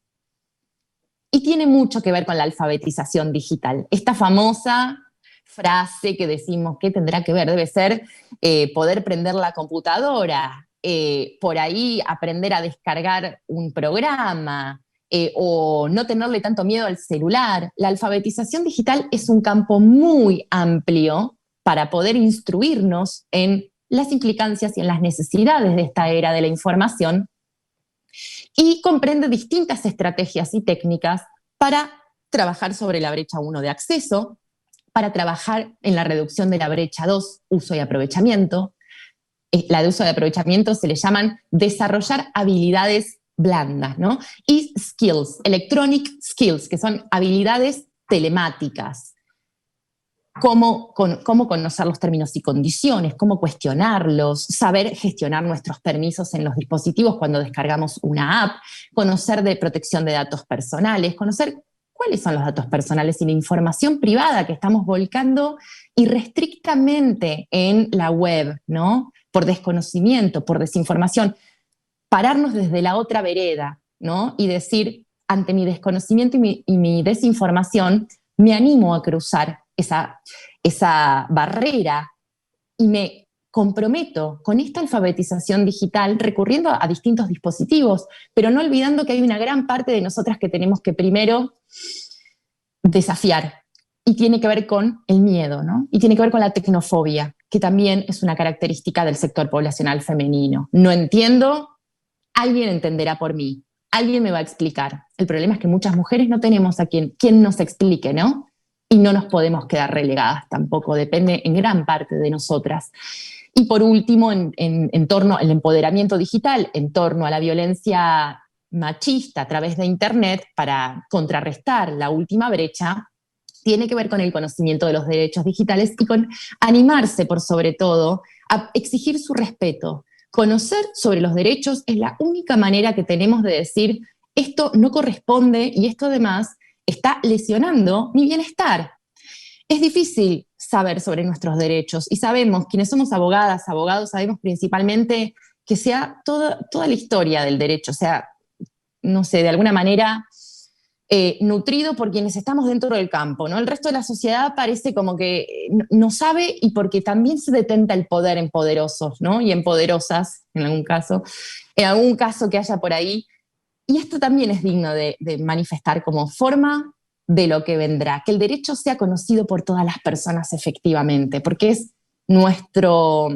Y tiene mucho que ver con la alfabetización digital. Esta famosa frase que decimos que tendrá que ver, debe ser poder prender la computadora, por ahí aprender a descargar un programa, o no tenerle tanto miedo al celular. La alfabetización digital es un campo muy amplio para poder instruirnos en las implicancias y en las necesidades de esta era de la información, y comprende distintas estrategias y técnicas para trabajar sobre la brecha 1 de acceso, para trabajar en la reducción de la brecha 2, uso y aprovechamiento. La de uso y aprovechamiento se le llaman desarrollar habilidades blandas, ¿no? Y skills, electronic skills, que son habilidades telemáticas. Cómo conocer los términos y condiciones, cómo cuestionarlos, saber gestionar nuestros permisos en los dispositivos cuando descargamos una app, conocer de protección de datos personales, conocer cuáles son los datos personales y la información privada que estamos volcando irrestrictamente en la web, ¿no? Por desconocimiento, por desinformación. Pararnos desde la otra vereda, ¿no? Y decir, ante mi desconocimiento y mi desinformación, me animo a cruzar esa barrera y me comprometo con esta alfabetización digital recurriendo a distintos dispositivos, pero no olvidando que hay una gran parte de nosotras que tenemos que primero desafiar. Y tiene que ver con el miedo, ¿no? Y tiene que ver con la tecnofobia, que también es una característica del sector poblacional femenino. No entiendo, alguien entenderá por mí, alguien me va a explicar. El problema es que muchas mujeres no tenemos a quien nos explique, ¿no? Y no nos podemos quedar relegadas tampoco, depende en gran parte de nosotras. Y por último, en torno al empoderamiento digital, en torno a la violencia machista a través de Internet, para contrarrestar la última brecha, tiene que ver con el conocimiento de los derechos digitales y con animarse, por sobre todo, a exigir su respeto. Conocer sobre los derechos es la única manera que tenemos de decir esto no corresponde y esto además está lesionando mi bienestar. Es difícil saber sobre nuestros derechos y sabemos, quienes somos abogadas, abogados, sabemos principalmente que sea toda la historia del derecho, o sea, no sé, de alguna manera nutrido por quienes estamos dentro del campo, ¿no? El resto de la sociedad parece como que no sabe, y porque también se detenta el poder en poderosos, ¿no? Y en poderosas, en algún caso que haya por ahí. Y esto también es digno de manifestar como forma de lo que vendrá, que el derecho sea conocido por todas las personas efectivamente, porque es nuestra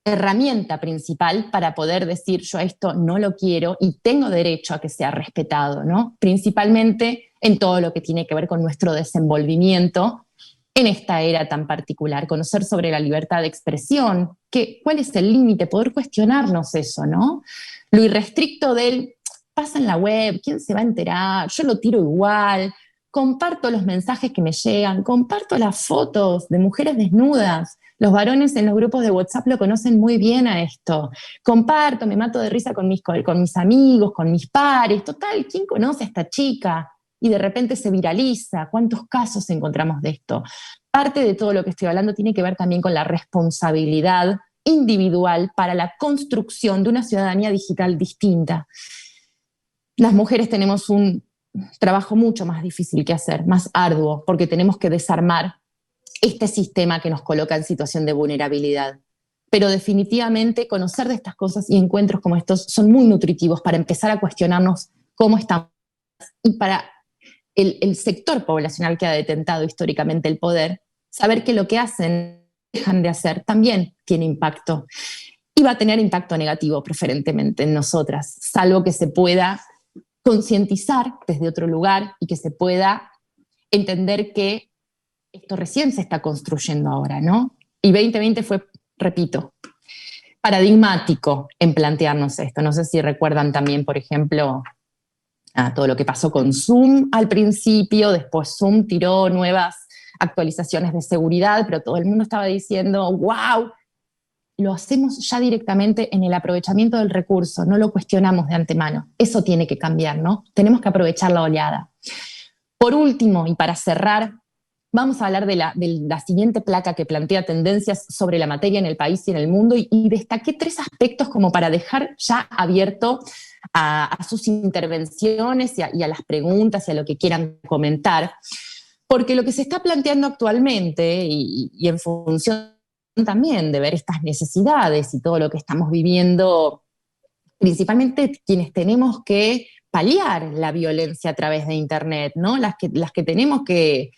herramienta principal para poder decir yo esto no lo quiero y tengo derecho a que sea respetado, ¿no? Principalmente en todo lo que tiene que ver con nuestro desenvolvimiento en esta era tan particular, conocer sobre la libertad de expresión, cuál es el límite, poder cuestionarnos eso, ¿no? Lo irrestricto del pasa en la web, ¿quién se va a enterar? Yo lo tiro igual, comparto los mensajes que me llegan, comparto las fotos de mujeres desnudas. Los varones en los grupos de WhatsApp lo conocen muy bien a esto. Comparto, me mato de risa con mis amigos, con mis pares. Total, ¿quién conoce a esta chica? Y de repente se viraliza. ¿Cuántos casos encontramos de esto? Parte de todo lo que estoy hablando tiene que ver también con la responsabilidad individual para la construcción de una ciudadanía digital distinta. Las mujeres tenemos un trabajo mucho más difícil que hacer, más arduo, porque tenemos que desarmar este sistema que nos coloca en situación de vulnerabilidad. Pero definitivamente conocer de estas cosas y encuentros como estos son muy nutritivos para empezar a cuestionarnos cómo estamos. Y para el sector poblacional que ha detentado históricamente el poder, saber que lo que hacen, dejan de hacer, también tiene impacto. Y va a tener impacto negativo preferentemente en nosotras, salvo que se pueda concientizar desde otro lugar y que se pueda entender que esto recién se está construyendo ahora, ¿no? Y 2020 fue, repito, paradigmático en plantearnos esto. No sé si recuerdan también, por ejemplo, todo lo que pasó con Zoom al principio, después Zoom tiró nuevas actualizaciones de seguridad, pero todo el mundo estaba diciendo, wow, lo hacemos ya directamente en el aprovechamiento del recurso, no lo cuestionamos de antemano. Eso tiene que cambiar, ¿no? Tenemos que aprovechar la oleada. Por último, y para cerrar, vamos a hablar de la siguiente placa que plantea tendencias sobre la materia en el país y en el mundo, y destaqué 3 aspectos como para dejar ya abierto a sus intervenciones y a las preguntas y a lo que quieran comentar, porque lo que se está planteando actualmente y en función también de ver estas necesidades y todo lo que estamos viviendo, principalmente quienes tenemos que paliar la violencia a través de Internet, ¿no? Las que tenemos que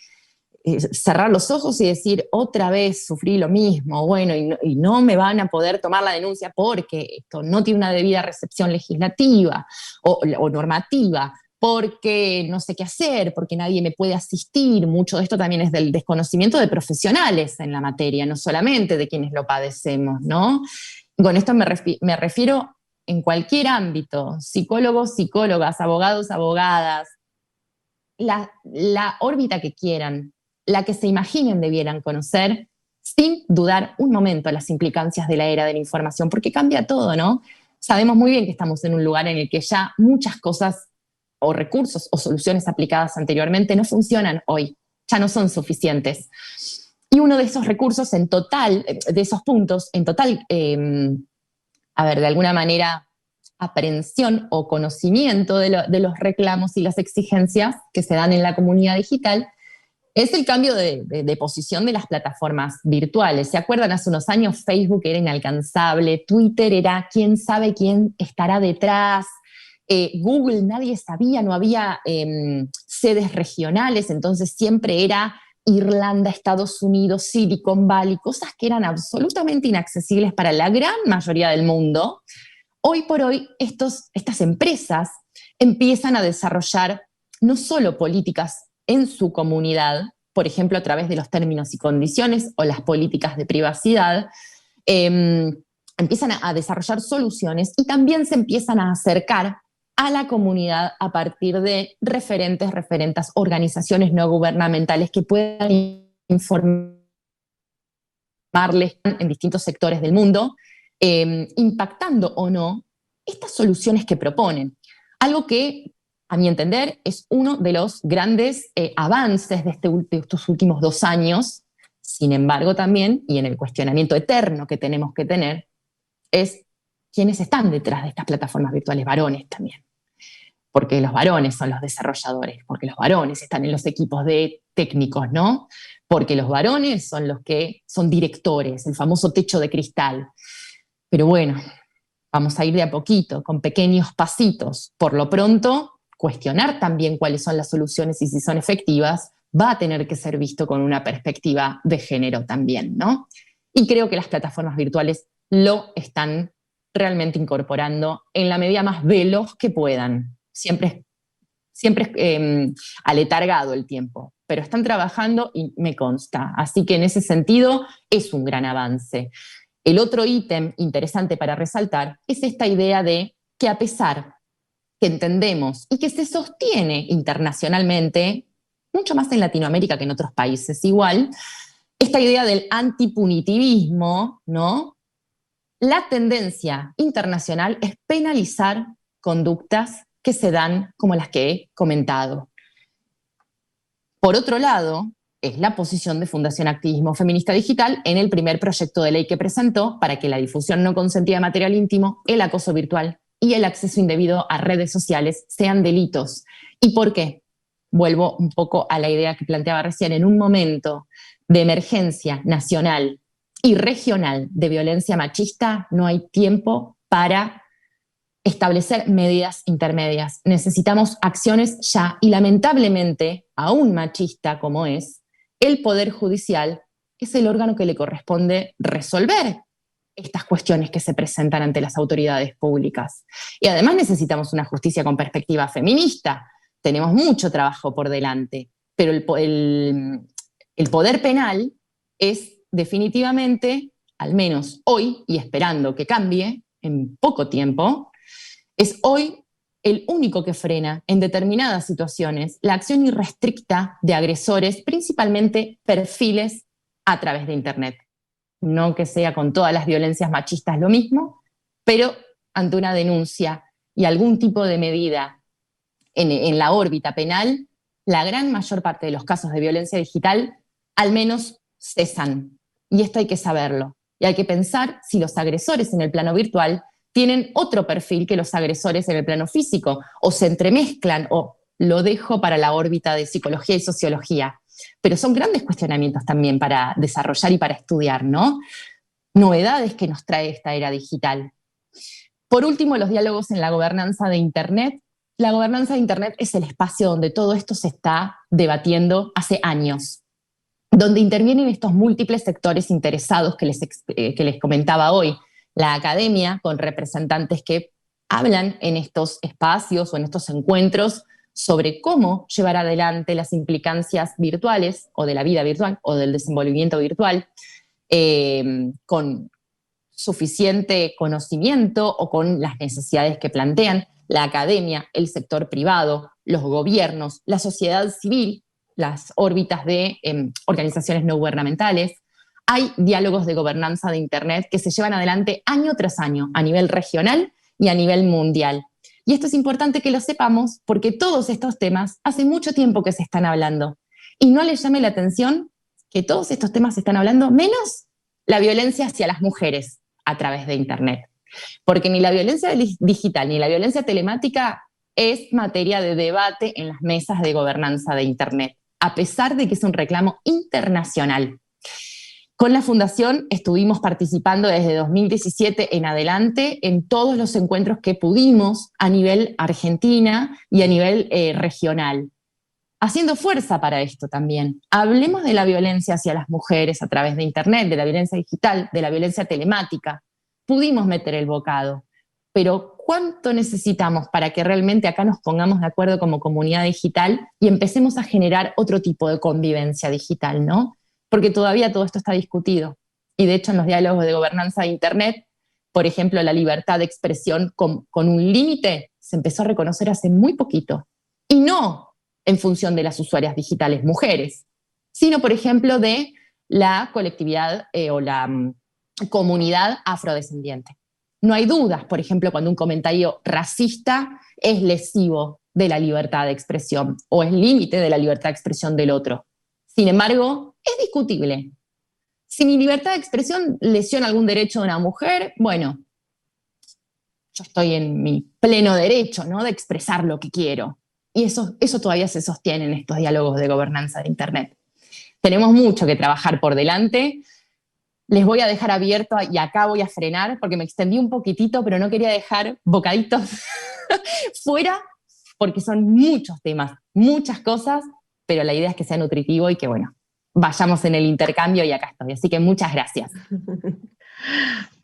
cerrar los ojos y decir, otra vez sufrí lo mismo, bueno, y no me van a poder tomar la denuncia porque esto no tiene una debida recepción legislativa o normativa, porque no sé qué hacer, porque nadie me puede asistir. Mucho de esto también es del desconocimiento de profesionales en la materia, no solamente de quienes lo padecemos, ¿no? Con esto me refiero en cualquier ámbito, psicólogos, psicólogas, abogados, abogadas, la órbita que quieran, la que se imaginen debieran conocer, sin dudar un momento las implicancias de la era de la información, porque cambia todo, ¿no? Sabemos muy bien que estamos en un lugar en el que ya muchas cosas o recursos o soluciones aplicadas anteriormente no funcionan hoy, ya no son suficientes. Y uno de esos recursos en total, de esos puntos, en total, de alguna manera, aprehensión o conocimiento de los reclamos y las exigencias que se dan en la comunidad digital, es el cambio de posición de las plataformas virtuales. ¿Se acuerdan? Hace unos años Facebook era inalcanzable, Twitter era quién sabe quién estará detrás, Google nadie sabía, no había sedes regionales, entonces siempre era Irlanda, Estados Unidos, Silicon Valley, cosas que eran absolutamente inaccesibles para la gran mayoría del mundo. Hoy por hoy estas empresas empiezan a desarrollar no solo políticas en su comunidad, por ejemplo a través de los términos y condiciones o las políticas de privacidad, empiezan a desarrollar soluciones y también se empiezan a acercar a la comunidad a partir de referentes, organizaciones no gubernamentales que puedan informarles en distintos sectores del mundo, impactando o no estas soluciones que proponen. Algo que, a mi entender, es uno de los grandes avances de estos últimos 2 años. Sin embargo, también, y en el cuestionamiento eterno que tenemos que tener, es quiénes están detrás de estas plataformas virtuales, varones también. Porque los varones son los desarrolladores, porque los varones están en los equipos de técnicos, ¿no? Porque los varones son los que son directores, el famoso techo de cristal. Pero bueno, vamos a ir de a poquito, con pequeños pasitos. Por lo pronto, cuestionar también cuáles son las soluciones y si son efectivas, va a tener que ser visto con una perspectiva de género también, ¿no? Y creo que las plataformas virtuales lo están realmente incorporando en la medida más veloz que puedan. Siempre es aletargado el tiempo, pero están trabajando y me consta. Así que en ese sentido es un gran avance. El otro ítem interesante para resaltar es esta idea de que a pesar que entendemos y que se sostiene internacionalmente, mucho más en Latinoamérica que en otros países igual, esta idea del antipunitivismo, ¿no? La tendencia internacional es penalizar conductas que se dan como las que he comentado. Por otro lado, es la posición de Fundación Activismo Feminista Digital en el primer proyecto de ley que presentó para que la difusión no consentida de material íntimo, el acoso virtual y el acceso indebido a redes sociales sean delitos. ¿Y por qué? Vuelvo un poco a la idea que planteaba recién. En un momento de emergencia nacional y regional de violencia machista, no hay tiempo para establecer medidas intermedias. Necesitamos acciones ya, y lamentablemente, aún machista como es, el Poder Judicial es el órgano que le corresponde resolver estas cuestiones que se presentan ante las autoridades públicas. Y además necesitamos una justicia con perspectiva feminista. Tenemos mucho trabajo por delante, pero el poder penal es definitivamente, al menos hoy, y esperando que cambie en poco tiempo, es hoy el único que frena en determinadas situaciones la acción irrestricta de agresores, principalmente perfiles a través de Internet. No que sea con todas las violencias machistas lo mismo, pero ante una denuncia y algún tipo de medida en la órbita penal, la gran mayor parte de los casos de violencia digital al menos cesan. Y esto hay que saberlo. Y hay que pensar si los agresores en el plano virtual tienen otro perfil que los agresores en el plano físico, o se entremezclan, o lo dejo para la órbita de psicología y sociología. Pero son grandes cuestionamientos también para desarrollar y para estudiar, ¿no? Novedades que nos trae esta era digital. Por último, los diálogos en la gobernanza de Internet. La gobernanza de Internet es el espacio donde todo esto se está debatiendo hace años, donde intervienen estos múltiples sectores interesados que les comentaba hoy. La academia, con representantes que hablan en estos espacios o en estos encuentros sobre cómo llevar adelante las implicancias virtuales o de la vida virtual o del desenvolvimiento virtual con suficiente conocimiento o con las necesidades que plantean la academia, el sector privado, los gobiernos, la sociedad civil, las órbitas de organizaciones no gubernamentales. Hay diálogos de gobernanza de Internet que se llevan adelante año tras año a nivel regional y a nivel mundial. Y esto es importante que lo sepamos porque todos estos temas hace mucho tiempo que se están hablando. Y no les llame la atención que todos estos temas se están hablando, menos la violencia hacia las mujeres a través de Internet. Porque ni la violencia digital ni la violencia telemática es materia de debate en las mesas de gobernanza de Internet, a pesar de que es un reclamo internacional. Con la Fundación estuvimos participando desde 2017 en adelante en todos los encuentros que pudimos a nivel Argentina y a nivel regional. haciendo fuerza para esto también. Hablemos de la violencia hacia las mujeres a través de Internet, de la violencia digital, de la violencia telemática. Pudimos meter el bocado, pero ¿cuánto necesitamos para que realmente acá nos pongamos de acuerdo como comunidad digital y empecemos a generar otro tipo de convivencia digital, ¿no? Porque todavía todo esto está discutido. Y de hecho en los diálogos de gobernanza de Internet, por ejemplo, la libertad de expresión con un límite se empezó a reconocer hace muy poquito. Y no en función de las usuarias digitales mujeres, sino, por ejemplo, de la colectividad o la comunidad afrodescendiente. No hay dudas, por ejemplo, cuando un comentario racista es lesivo de la libertad de expresión o es límite de la libertad de expresión del otro. Sin embargo, es discutible. Si mi libertad de expresión lesiona algún derecho de una mujer, bueno, yo estoy en mi pleno derecho, ¿no?, de expresar lo que quiero. Y eso todavía se sostiene en estos diálogos de gobernanza de Internet. Tenemos mucho que trabajar por delante. Les voy a dejar abierto, y acá voy a frenar, porque me extendí un poquitito, pero no quería dejar bocaditos fuera, porque son muchos temas, muchas cosas, pero la idea es que sea nutritivo y que, bueno, vayamos en el intercambio y acá estoy. Así que muchas gracias.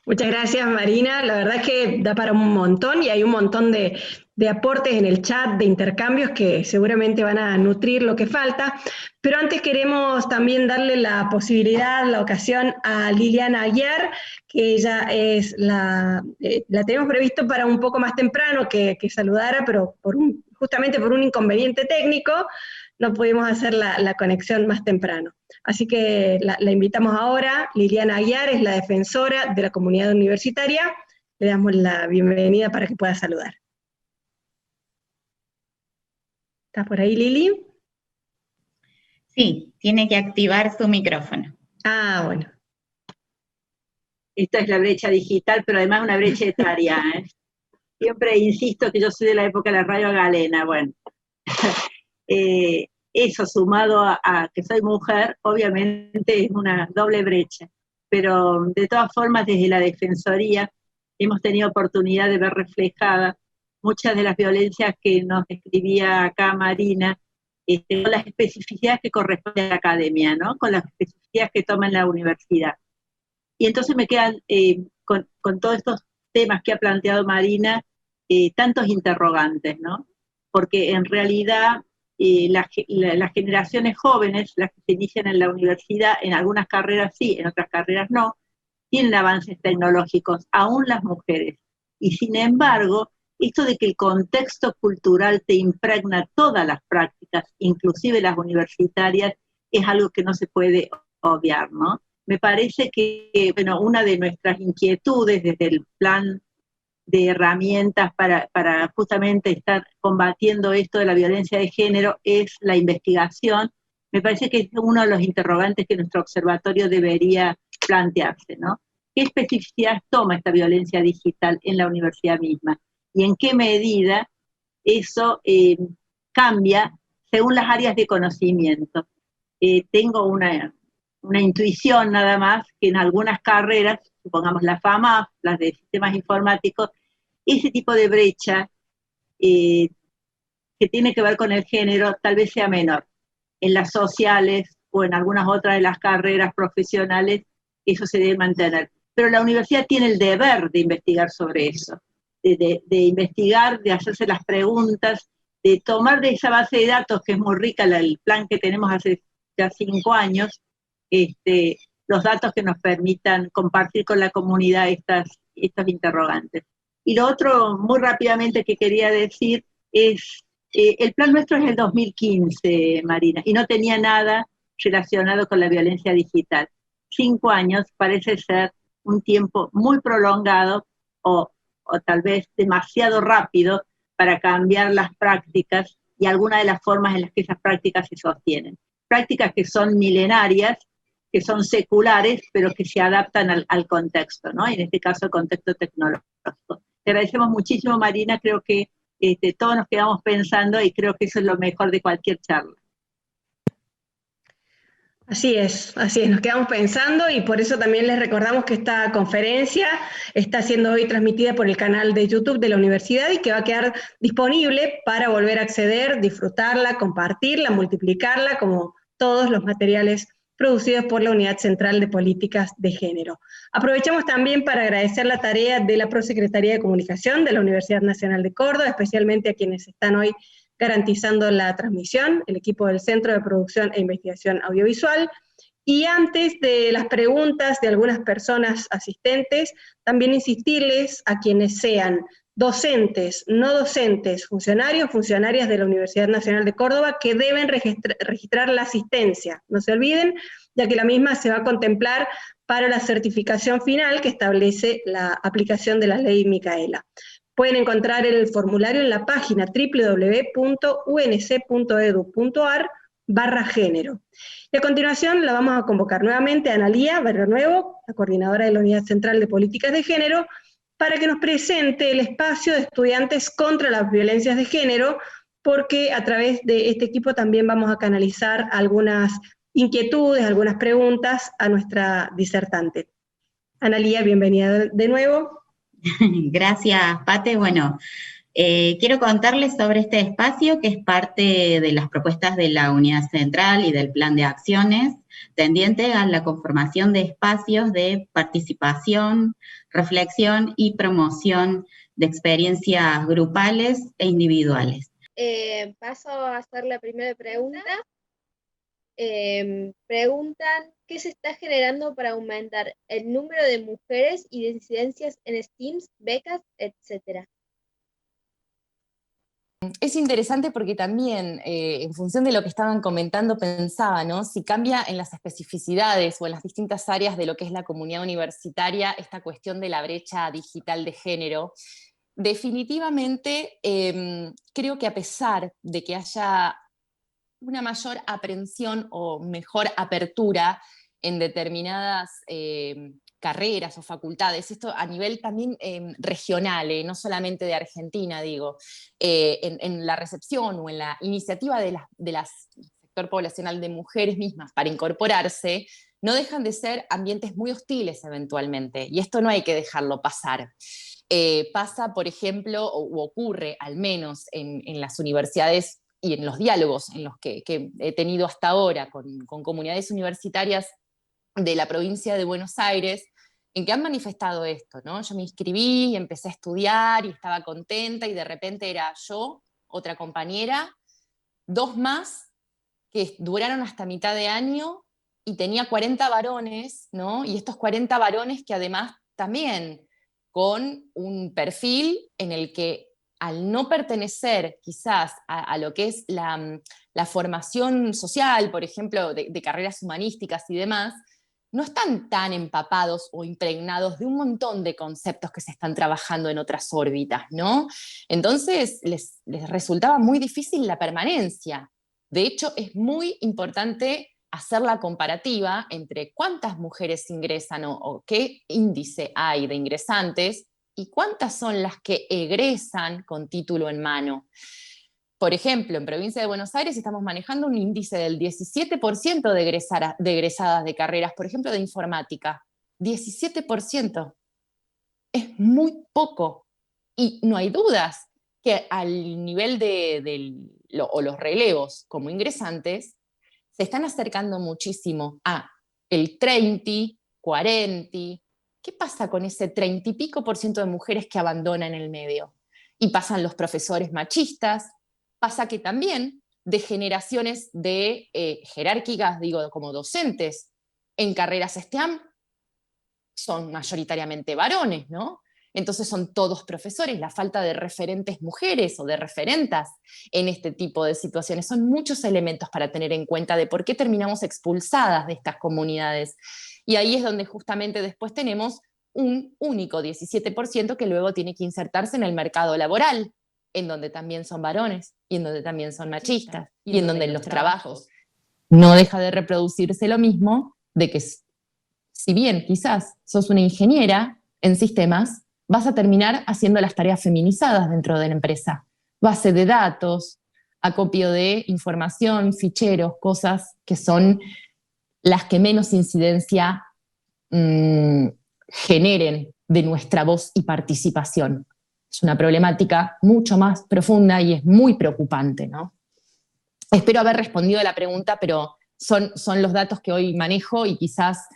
Muchas gracias, Marina. La verdad es que da para un montón y hay un montón de aportes en el chat, de intercambios que seguramente van a nutrir lo que falta. Pero antes queremos también darle la posibilidad, la ocasión a Liliana Aguiar, que ella es la tenemos previsto para un poco más temprano que saludara, pero justamente por un inconveniente técnico no pudimos hacer la conexión más temprano. Así que la invitamos ahora. Liliana Aguiar es la defensora de la comunidad universitaria. Le damos la bienvenida para que pueda saludar. ¿Estás por ahí, Lili? Sí, tiene que activar su micrófono. Ah, bueno. Esta es la brecha digital, pero además una brecha etaria, ¿eh? Siempre insisto que yo soy de la época de la radio galena, bueno. Eso sumado a que soy mujer, obviamente es una doble brecha, pero de todas formas desde la Defensoría hemos tenido oportunidad de ver reflejadas muchas de las violencias que nos describía acá Marina, con las especificidades que corresponden a la academia, ¿no?, con las especificidades que toma en la universidad. Y entonces me quedan, con todos estos temas que ha planteado Marina, tantos interrogantes, ¿no? Porque en realidad las generaciones jóvenes, las que se inician en la universidad, en algunas carreras sí, en otras carreras no, tienen avances tecnológicos, aún las mujeres. Y sin embargo, esto de que el contexto cultural te impregna todas las prácticas, inclusive las universitarias, es algo que no se puede obviar, ¿no? Me parece que, bueno, una de nuestras inquietudes desde el plan de herramientas para justamente estar combatiendo esto de la violencia de género es la investigación. Me parece que es uno de los interrogantes que nuestro observatorio debería plantearse, ¿no? ¿Qué especificidades toma esta violencia digital en la universidad misma? ¿Y en qué medida eso cambia según las áreas de conocimiento? Tengo una intuición nada más, que en algunas carreras, supongamos la FAMAF, las de sistemas informáticos, ese tipo de brecha que tiene que ver con el género tal vez sea menor. En las sociales o en algunas otras de las carreras profesionales eso se debe mantener. Pero la universidad tiene el deber de investigar sobre eso, de investigar, de hacerse las preguntas, de tomar de esa base de datos, que es muy rica, el plan que tenemos hace ya 5 años, los datos que nos permitan compartir con la comunidad estos interrogantes. Y lo otro, muy rápidamente, que quería decir es, el plan nuestro es el 2015, Marina, y no tenía nada relacionado con la violencia digital. 5 años parece ser un tiempo muy prolongado o tal vez demasiado rápido para cambiar las prácticas y algunas de las formas en las que esas prácticas se sostienen. Prácticas que son milenarias, que son seculares, pero que se adaptan al contexto, ¿no? En este caso, el contexto tecnológico. Te agradecemos muchísimo, Marina, creo que todos nos quedamos pensando y creo que eso es lo mejor de cualquier charla. Así es, nos quedamos pensando y por eso también les recordamos que esta conferencia está siendo hoy transmitida por el canal de YouTube de la universidad y que va a quedar disponible para volver a acceder, disfrutarla, compartirla, multiplicarla, como todos los materiales producidos por la Unidad Central de Políticas de Género. Aprovechamos también para agradecer la tarea de la Prosecretaría de Comunicación de la Universidad Nacional de Córdoba, especialmente a quienes están hoy garantizando la transmisión, el equipo del Centro de Producción e Investigación Audiovisual. Y antes de las preguntas de algunas personas asistentes, también insistirles a quienes sean docentes, no docentes, funcionarios, funcionarias de la Universidad Nacional de Córdoba, que deben registrar la asistencia. No se olviden, ya que la misma se va a contemplar para la certificación final que establece la aplicación de la ley Micaela. Pueden encontrar el formulario en la página www.unc.edu.ar/género. Y a continuación la vamos a convocar nuevamente a Analía Barrionuevo, la coordinadora de la Unidad Central de Políticas de Género, para que nos presente el espacio de estudiantes contra las violencias de género, porque a través de este equipo también vamos a canalizar algunas inquietudes, algunas preguntas a nuestra disertante. Analía, bienvenida de nuevo. Gracias, Pate. Bueno, quiero contarles sobre este espacio que es parte de las propuestas de la Unidad Central y del Plan de Acciones tendiente a la conformación de espacios de participación, reflexión y promoción de experiencias grupales e individuales. Paso a hacer la primera pregunta. Preguntan, ¿qué se está generando para aumentar el número de mujeres y disidencias en STEAMs, becas, etcétera? Es interesante porque también, en función de lo que estaban comentando, pensaba, ¿no? Si cambia en las especificidades o en las distintas áreas de lo que es la comunidad universitaria esta cuestión de la brecha digital de género. Definitivamente, creo que a pesar de que haya una mayor aprehensión o mejor apertura en determinadas carreras o facultades, esto a nivel también regional, no solamente de Argentina, digo, en la recepción o en la iniciativa del sector poblacional de mujeres mismas para incorporarse, no dejan de ser ambientes muy hostiles eventualmente, y esto no hay que dejarlo pasar. Pasa, por ejemplo, o ocurre al menos en las universidades y en los diálogos en los que he tenido hasta ahora con comunidades universitarias de la provincia de Buenos Aires, en que han manifestado esto, ¿no? Yo me inscribí y empecé a estudiar y estaba contenta y de repente era yo, otra compañera, dos más que duraron hasta mitad de año y tenía 40 varones, ¿no? Y estos 40 varones que además también con un perfil en el que al no pertenecer quizás a lo que es la formación social, por ejemplo, de carreras humanísticas y demás, no están tan empapados o impregnados de un montón de conceptos que se están trabajando en otras órbitas, ¿no? Entonces les resultaba muy difícil la permanencia. De hecho, es muy importante hacer la comparativa entre cuántas mujeres ingresan o qué índice hay de ingresantes y cuántas son las que egresan con título en mano. Por ejemplo, en provincia de Buenos Aires estamos manejando un índice del 17% de egresadas de carreras, por ejemplo, de informática. 17%. Es muy poco. Y no hay dudas que al nivel o los relevos como ingresantes se están acercando muchísimo a el 30, 40. ¿Qué pasa con ese 30 y pico por ciento de mujeres que abandonan el medio? Y pasan los profesores machistas. Pasa que también de generaciones de jerárquicas, digo, como docentes en carreras STEAM, son mayoritariamente varones, ¿no? Entonces son todos profesores, la falta de referentes mujeres o de referentas en este tipo de situaciones. Son muchos elementos para tener en cuenta de por qué terminamos expulsadas de estas comunidades. Y ahí es donde justamente después tenemos un único 17% que luego tiene que insertarse en el mercado laboral, en donde también son varones, y en donde también son machistas, y en donde en los trabajos no deja de reproducirse lo mismo, de que si bien quizás sos una ingeniera en sistemas, vas a terminar haciendo las tareas feminizadas dentro de la empresa. Base de datos, acopio de información, ficheros, cosas que son las que menos incidencia generen de nuestra voz y participación. Es una problemática mucho más profunda y es muy preocupante, ¿no? Espero haber respondido a la pregunta, pero son los datos que hoy manejo y quizás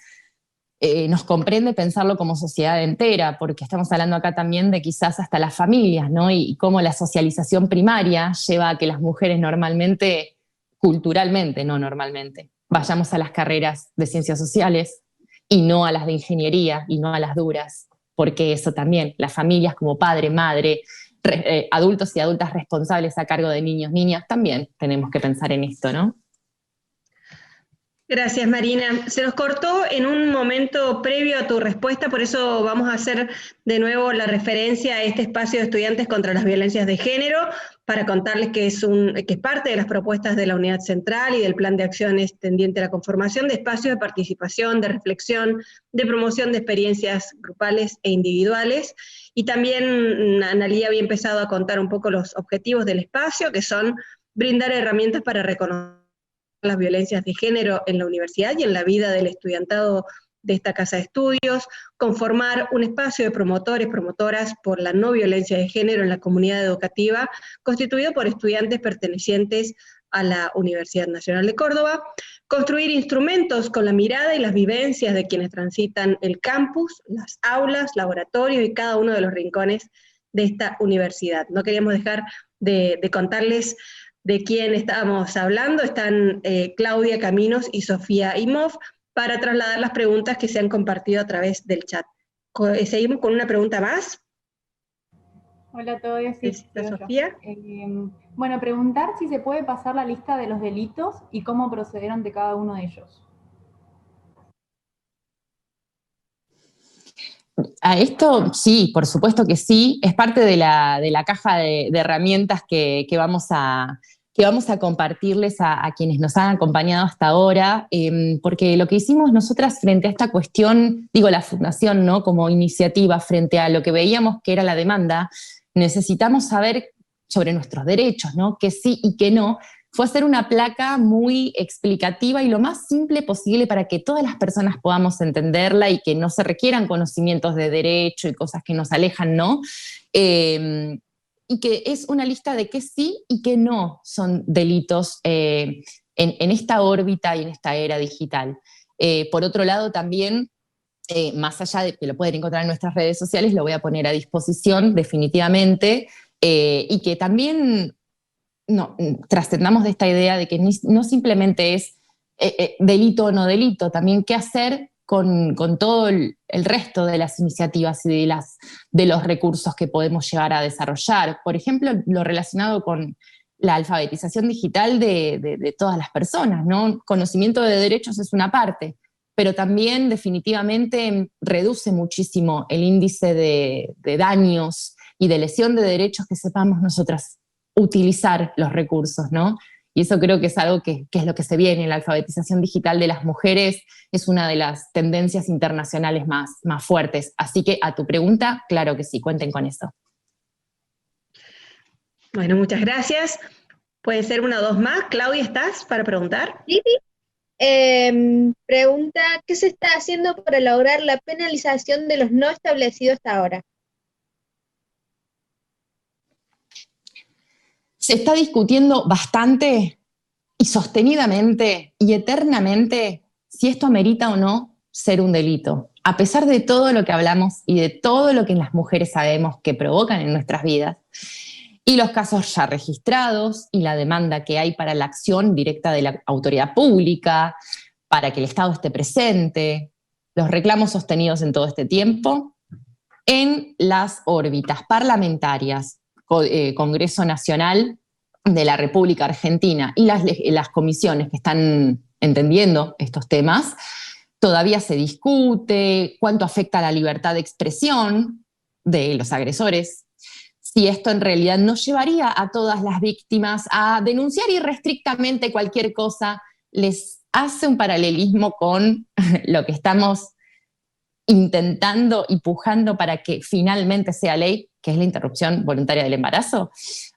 nos comprende pensarlo como sociedad entera, porque estamos hablando acá también de quizás hasta las familias, ¿no? Y cómo la socialización primaria lleva a que las mujeres normalmente, culturalmente, no normalmente, vayamos a las carreras de ciencias sociales y no a las de ingeniería y no a las duras, porque eso también, las familias como padre, madre, adultos y adultas responsables a cargo de niños, niñas, también tenemos que pensar en esto, ¿no? Gracias, Marina. Se nos cortó en un momento previo a tu respuesta, por eso vamos a hacer de nuevo la referencia a este espacio de estudiantes contra las violencias de género, para contarles que es parte de las propuestas de la Unidad Central y del Plan de Acciones tendiente a la conformación de espacios de participación, de reflexión, de promoción de experiencias grupales e individuales. Y también Analía había empezado a contar un poco los objetivos del espacio, que son brindar herramientas para reconocer las violencias de género en la universidad y en la vida del estudiantado de esta casa de estudios, conformar un espacio de promotores, promotoras por la no violencia de género en la comunidad educativa, constituido por estudiantes pertenecientes a la Universidad Nacional de Córdoba, construir instrumentos con la mirada y las vivencias de quienes transitan el campus, las aulas, laboratorios y cada uno de los rincones de esta universidad. No queríamos dejar de contarles de quién estábamos hablando. Están Claudia Caminos y Sofía Imhoff para trasladar las preguntas que se han compartido a través del chat. Seguimos con una pregunta más. Hola a todos, sí, Sofía. Bueno, preguntar si se puede pasar la lista de los delitos y cómo procedieron de cada uno de ellos. A esto sí, por supuesto que sí, es parte de la caja de herramientas que vamos a compartirles a quienes nos han acompañado hasta ahora, porque lo que hicimos nosotras frente a esta cuestión, digo la Fundación, ¿no? Como iniciativa frente a lo que veíamos que era la demanda, necesitamos saber sobre nuestros derechos, ¿no? Que sí y que no. Fue hacer una placa muy explicativa y lo más simple posible para que todas las personas podamos entenderla y que no se requieran conocimientos de derecho y cosas que nos alejan, ¿no? Y que es una lista de qué sí y qué no son delitos en esta órbita y en esta era digital. Por otro lado, también, más allá de que lo pueden encontrar en nuestras redes sociales, lo voy a poner a disposición definitivamente, y que también trascendamos de esta idea de que no simplemente es delito o no delito, también qué hacer con todo el resto de las iniciativas y de los recursos que podemos llegar a desarrollar. Por ejemplo, lo relacionado con la alfabetización digital de todas las personas, ¿no? Conocimiento de derechos es una parte, pero también definitivamente reduce muchísimo el índice de daños y de lesión de derechos que sepamos nosotras utilizar los recursos, ¿no? Y eso creo que es algo que es lo que se viene. La alfabetización digital de las mujeres es una de las tendencias internacionales más fuertes. Así que a tu pregunta, claro que sí, cuenten con eso. Bueno, muchas gracias. Puede ser una o dos más. Claudia, ¿estás para preguntar? Sí. Pregunta, ¿qué se está haciendo para lograr la penalización de los no establecidos hasta ahora? Se está discutiendo bastante y sostenidamente y eternamente si esto amerita o no ser un delito, a pesar de todo lo que hablamos y de todo lo que las mujeres sabemos que provocan en nuestras vidas, y los casos ya registrados y la demanda que hay para la acción directa de la autoridad pública, para que el Estado esté presente, los reclamos sostenidos en todo este tiempo, en las órbitas parlamentarias, Congreso Nacional de la República Argentina y las comisiones que están entendiendo estos temas, todavía se discute cuánto afecta a la libertad de expresión de los agresores, si esto en realidad no llevaría a todas las víctimas a denunciar irrestrictamente cualquier cosa, les hace un paralelismo con lo que estamos intentando y pujando para que finalmente sea ley, que es la interrupción voluntaria del embarazo.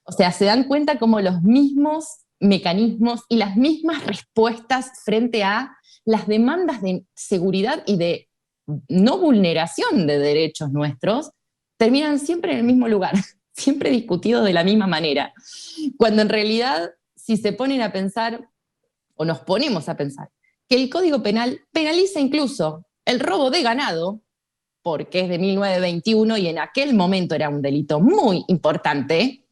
O sea, se dan cuenta como los mismos mecanismos y las mismas respuestas frente a las demandas de seguridad y de no vulneración de derechos nuestros terminan siempre en el mismo lugar, siempre discutidos de la misma manera. Cuando en realidad, si se ponen a pensar, o nos ponemos a pensar, que el Código Penal penaliza incluso el robo de ganado, porque es de 1921 y en aquel momento era un delito muy importante,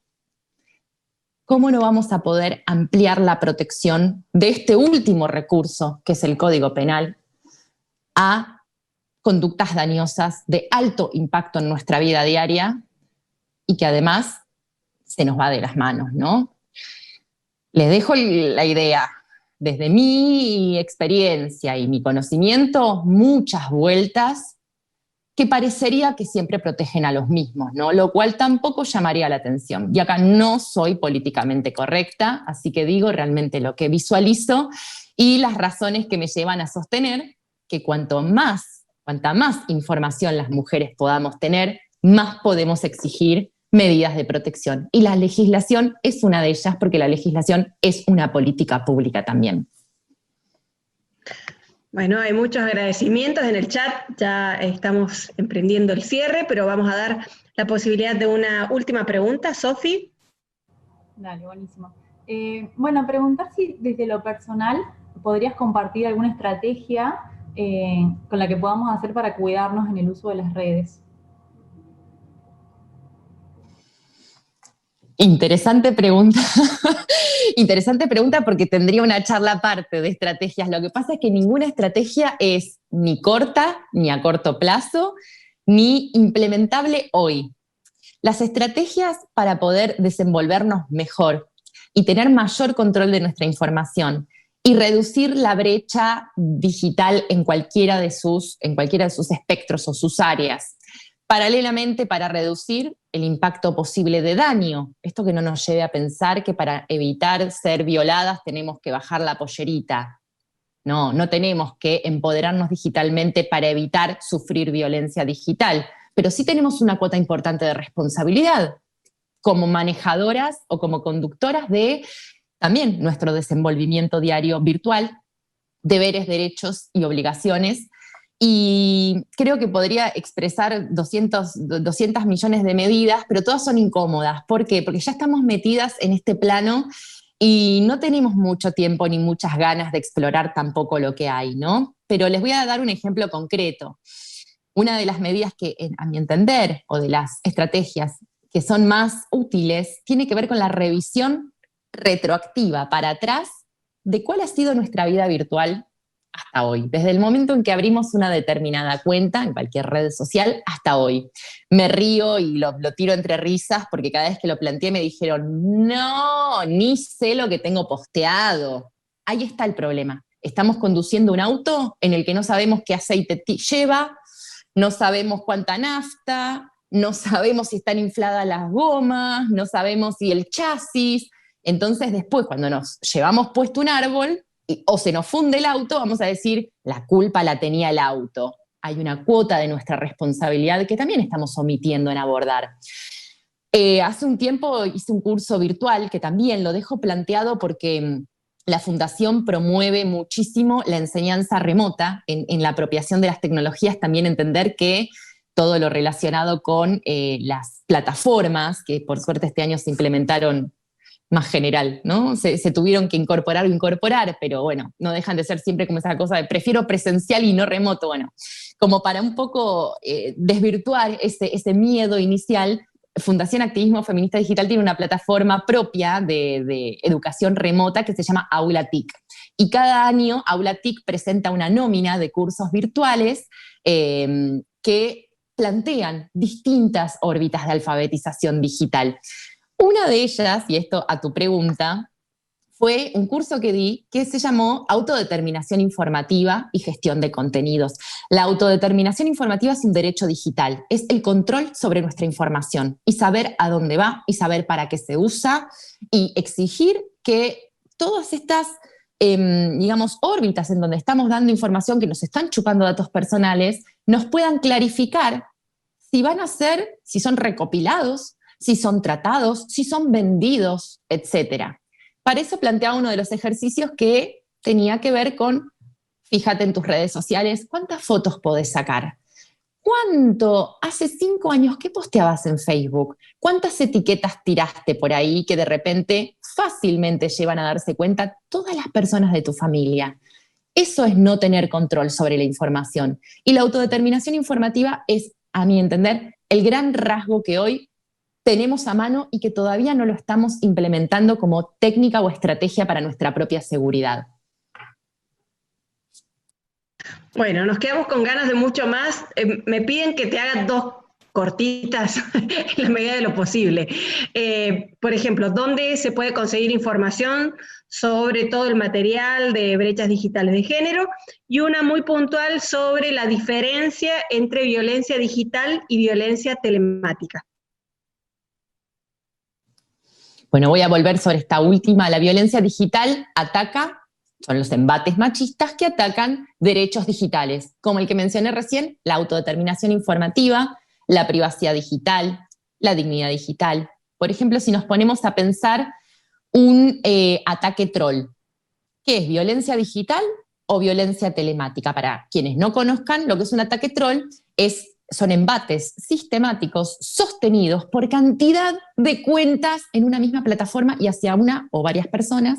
¿cómo no vamos a poder ampliar la protección de este último recurso, que es el Código Penal, a conductas dañosas de alto impacto en nuestra vida diaria y que además se nos va de las manos, ¿no? Les dejo la idea. Desde mi experiencia y mi conocimiento, muchas vueltas que parecería que siempre protegen a los mismos, ¿no? Lo cual tampoco llamaría la atención. Y acá no soy políticamente correcta, así que digo realmente lo que visualizo y las razones que me llevan a sostener que cuanta más información las mujeres podamos tener, más podemos exigir medidas de protección. Y la legislación es una de ellas, porque la legislación es una política pública también. Bueno, hay muchos agradecimientos en el chat, ya estamos emprendiendo el cierre, pero vamos a dar la posibilidad de una última pregunta. Sofi. Dale, buenísimo. Bueno, preguntar si desde lo personal podrías compartir alguna estrategia con la que podamos hacer para cuidarnos en el uso de las redes. Interesante pregunta. Interesante pregunta porque tendría una charla aparte de estrategias. Lo que pasa es que ninguna estrategia es ni corta, ni a corto plazo, ni implementable hoy. Las estrategias para poder desenvolvernos mejor y tener mayor control de nuestra información y reducir la brecha digital en cualquiera de sus espectros o sus áreas. Paralelamente, para reducir el impacto posible de daño. Esto que no nos lleve a pensar que para evitar ser violadas tenemos que bajar la pollerita. No tenemos que empoderarnos digitalmente para evitar sufrir violencia digital, pero sí tenemos una cuota importante de responsabilidad como manejadoras o como conductoras de también nuestro desenvolvimiento diario virtual, deberes, derechos y obligaciones. Y creo que podría expresar 200 millones de medidas, pero todas son incómodas. ¿Por qué? Porque ya estamos metidas en este plano y no tenemos mucho tiempo ni muchas ganas de explorar tampoco lo que hay, ¿no? Pero les voy a dar un ejemplo concreto. Una de las medidas que, a mi entender, o de las estrategias que son más útiles, tiene que ver con la revisión retroactiva para atrás de cuál ha sido nuestra vida virtual hasta hoy, desde el momento en que abrimos una determinada cuenta en cualquier red social hasta hoy. Me río y lo tiro entre risas porque cada vez que lo planteé me dijeron, no, ni sé lo que tengo posteado. Ahí está el problema. Estamos conduciendo un auto en el que no sabemos qué aceite lleva, no sabemos cuánta nafta, no sabemos si están infladas las gomas, no sabemos si el chasis. Entonces después, cuando nos llevamos puesto un árbol, o se nos funde el auto, vamos a decir, la culpa la tenía el auto. Hay una cuota de nuestra responsabilidad que también estamos omitiendo en abordar. Hace un tiempo hice un curso virtual que también lo dejo planteado porque la Fundación promueve muchísimo la enseñanza remota en la apropiación de las tecnologías, también entender que todo lo relacionado con las plataformas, que por suerte este año se implementaron más general, ¿no? Se tuvieron que incorporar, pero bueno, no dejan de ser siempre como esa cosa de prefiero presencial y no remoto, bueno, como para un poco desvirtuar ese miedo inicial. Fundación Activismo Feminista Digital tiene una plataforma propia de educación remota que se llama Aula TIC. Y cada año Aula TIC presenta una nómina de cursos virtuales que plantean distintas órbitas de alfabetización digital. Una de ellas, y esto a tu pregunta, fue un curso que di que se llamó Autodeterminación Informativa y Gestión de Contenidos. La autodeterminación informativa es un derecho digital, es el control sobre nuestra información y saber a dónde va y saber para qué se usa y exigir que todas estas, órbitas en donde estamos dando información que nos están chupando datos personales, nos puedan clarificar si van a ser, si son recopilados, si son tratados, si son vendidos, etc. Para eso planteaba uno de los ejercicios que tenía que ver con Fíjate en tus redes sociales, ¿cuántas fotos podés sacar? ¿Cuánto? Hace 5 años, ¿qué posteabas en Facebook? ¿Cuántas etiquetas tiraste por ahí que de repente fácilmente llevan a darse cuenta todas las personas de tu familia? Eso es no tener control sobre la información. Y la autodeterminación informativa es, a mi entender, el gran rasgo que hoy tenemos a mano y que todavía no lo estamos implementando como técnica o estrategia para nuestra propia seguridad. Bueno, nos quedamos con ganas de mucho más. Me piden que te haga 2 cortitas en la medida de lo posible. Por ejemplo, ¿dónde se puede conseguir información sobre todo el material de brechas digitales de género? Y una muy puntual sobre la diferencia entre violencia digital y violencia telemática. Bueno, voy a volver sobre esta última. La violencia digital son los embates machistas que atacan derechos digitales, como el que mencioné recién, la autodeterminación informativa, la privacidad digital, la dignidad digital. Por ejemplo, si nos ponemos a pensar un ataque troll, ¿qué es violencia digital o violencia telemática? Para quienes no conozcan, lo que es un ataque troll son embates sistemáticos sostenidos por cantidad de cuentas en una misma plataforma y hacia una o varias personas,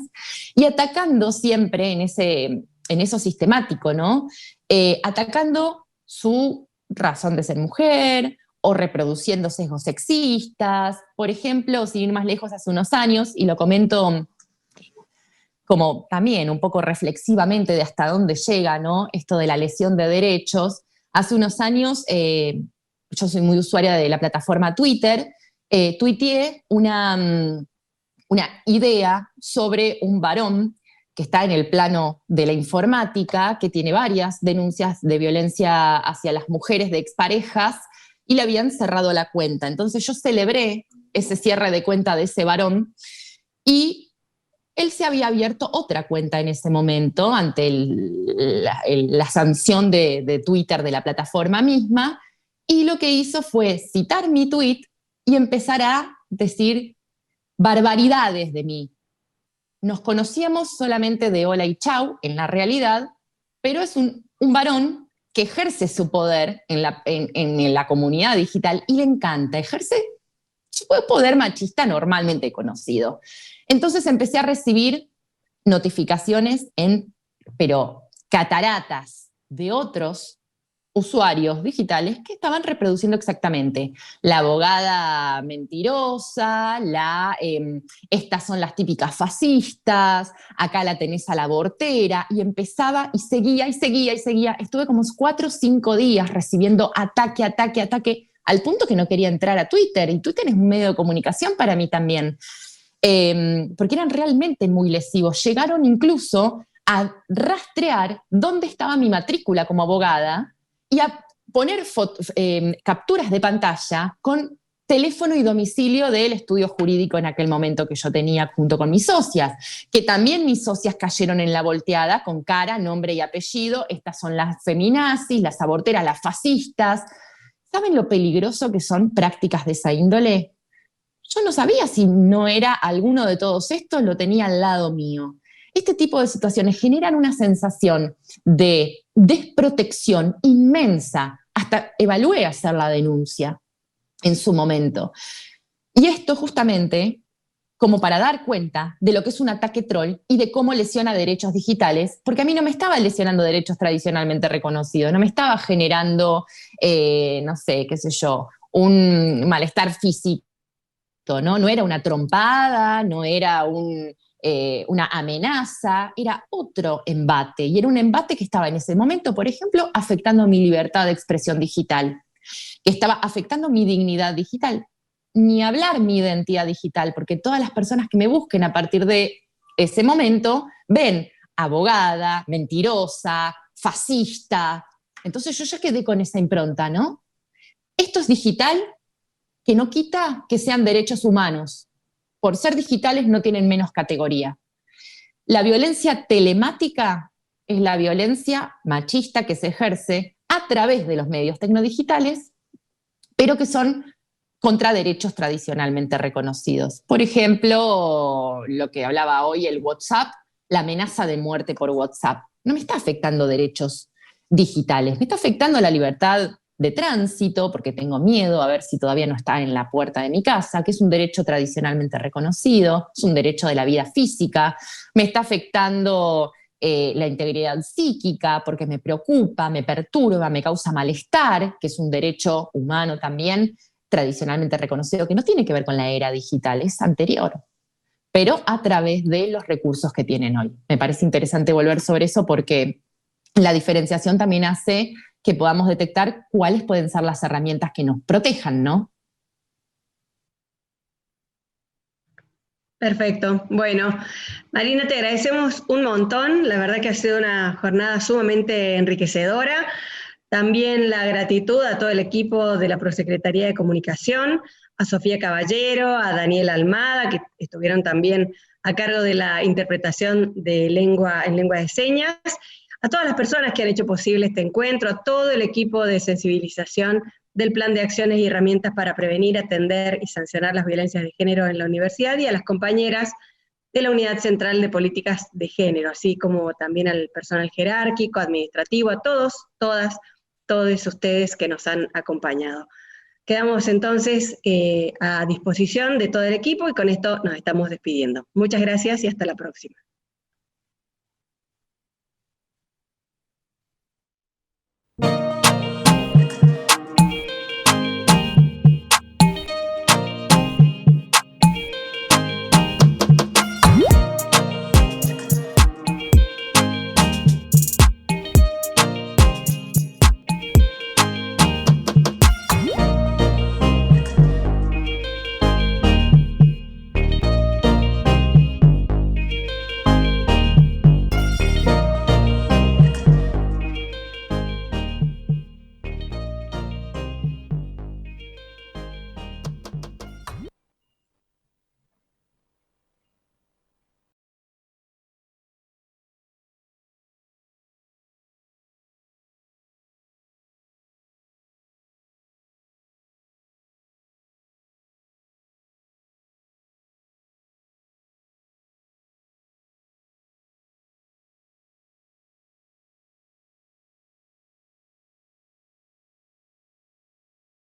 y atacando siempre en eso sistemático, ¿no? Atacando su razón de ser mujer o reproduciendo sesgos sexistas. Por ejemplo, sin ir más lejos, hace unos años, y lo comento como también un poco reflexivamente de hasta dónde llega, ¿no?, esto de la lesión de derechos. Hace unos años, yo soy muy usuaria de la plataforma Twitter, tuiteé una idea sobre un varón que está en el plano de la informática, que tiene varias denuncias de violencia hacia las mujeres de exparejas, y le habían cerrado la cuenta. Entonces yo celebré ese cierre de cuenta de ese varón, y él se había abierto otra cuenta en ese momento ante la sanción de Twitter de la plataforma misma, y lo que hizo fue citar mi tweet y empezar a decir barbaridades de mí. Nos conocíamos solamente de hola y chau en la realidad, pero es un varón que ejerce su poder en la comunidad digital y le encanta, ejerce su poder machista normalmente conocido. Entonces empecé a recibir notificaciones pero cataratas de otros usuarios digitales que estaban reproduciendo exactamente la abogada mentirosa, estas son las típicas fascistas, acá la tenés a la abortera, y empezaba y seguía y seguía y seguía. Estuve como 4 o 5 días recibiendo ataque, al punto que no quería entrar a Twitter, y Twitter es un medio de comunicación para mí también. Porque eran realmente muy lesivos. Llegaron incluso a rastrear dónde estaba mi matrícula como abogada y a poner capturas de pantalla con teléfono y domicilio del estudio jurídico en aquel momento que yo tenía junto con mis socias, que también mis socias cayeron en la volteada con cara, nombre y apellido. Estas son las feminazis, las aborteras, las fascistas. ¿Saben lo peligroso que son prácticas de esa índole? Yo no sabía si no era alguno de todos estos, lo tenía al lado mío. Este tipo de situaciones generan una sensación de desprotección inmensa. Hasta evalué hacer la denuncia en su momento. Y esto justamente como para dar cuenta de lo que es un ataque troll y de cómo lesiona derechos digitales, porque a mí no me estaba lesionando derechos tradicionalmente reconocidos, no me estaba generando, no sé, qué sé yo, un malestar físico, ¿no? No era una trompada, no era una amenaza, era otro embate, y era un embate que estaba en ese momento, por ejemplo, afectando mi libertad de expresión digital, que estaba afectando mi dignidad digital, ni hablar mi identidad digital, porque todas las personas que me busquen a partir de ese momento ven abogada, mentirosa, fascista. Entonces yo ya quedé con esa impronta, ¿no? Esto es digital, que no quita que sean derechos humanos. Por ser digitales no tienen menos categoría. La violencia telemática es la violencia machista que se ejerce a través de los medios tecnodigitales, pero que son contra derechos tradicionalmente reconocidos. Por ejemplo, lo que hablaba hoy, el WhatsApp, la amenaza de muerte por WhatsApp. no me está afectando derechos digitales, me está afectando la libertad de tránsito, porque tengo miedo a ver si todavía no está en la puerta de mi casa, que es un derecho tradicionalmente reconocido, es un derecho de la vida física, me está afectando la integridad psíquica, porque me preocupa, me perturba, me causa malestar, que es un derecho humano también tradicionalmente reconocido, que no tiene que ver con la era digital, es anterior, pero a través de los recursos que tienen hoy. Me parece interesante volver sobre eso porque la diferenciación también hace que podamos detectar cuáles pueden ser las herramientas que nos protejan, ¿no? Perfecto. Bueno, Marina, te agradecemos un montón. La verdad que ha sido una jornada sumamente enriquecedora. También la gratitud a todo el equipo de la Prosecretaría de Comunicación, a Sofía Caballero, a Daniel Almada, que estuvieron también a cargo de la interpretación de en lengua de señas, a todas las personas que han hecho posible este encuentro, a todo el equipo de sensibilización del Plan de Acciones y Herramientas para Prevenir, Atender y Sancionar las Violencias de Género en la Universidad, y a las compañeras de la Unidad Central de Políticas de Género, así como también al personal jerárquico, administrativo, a todos, todas, todos ustedes que nos han acompañado. Quedamos entonces a disposición de todo el equipo y con esto nos estamos despidiendo. Muchas gracias y hasta la próxima.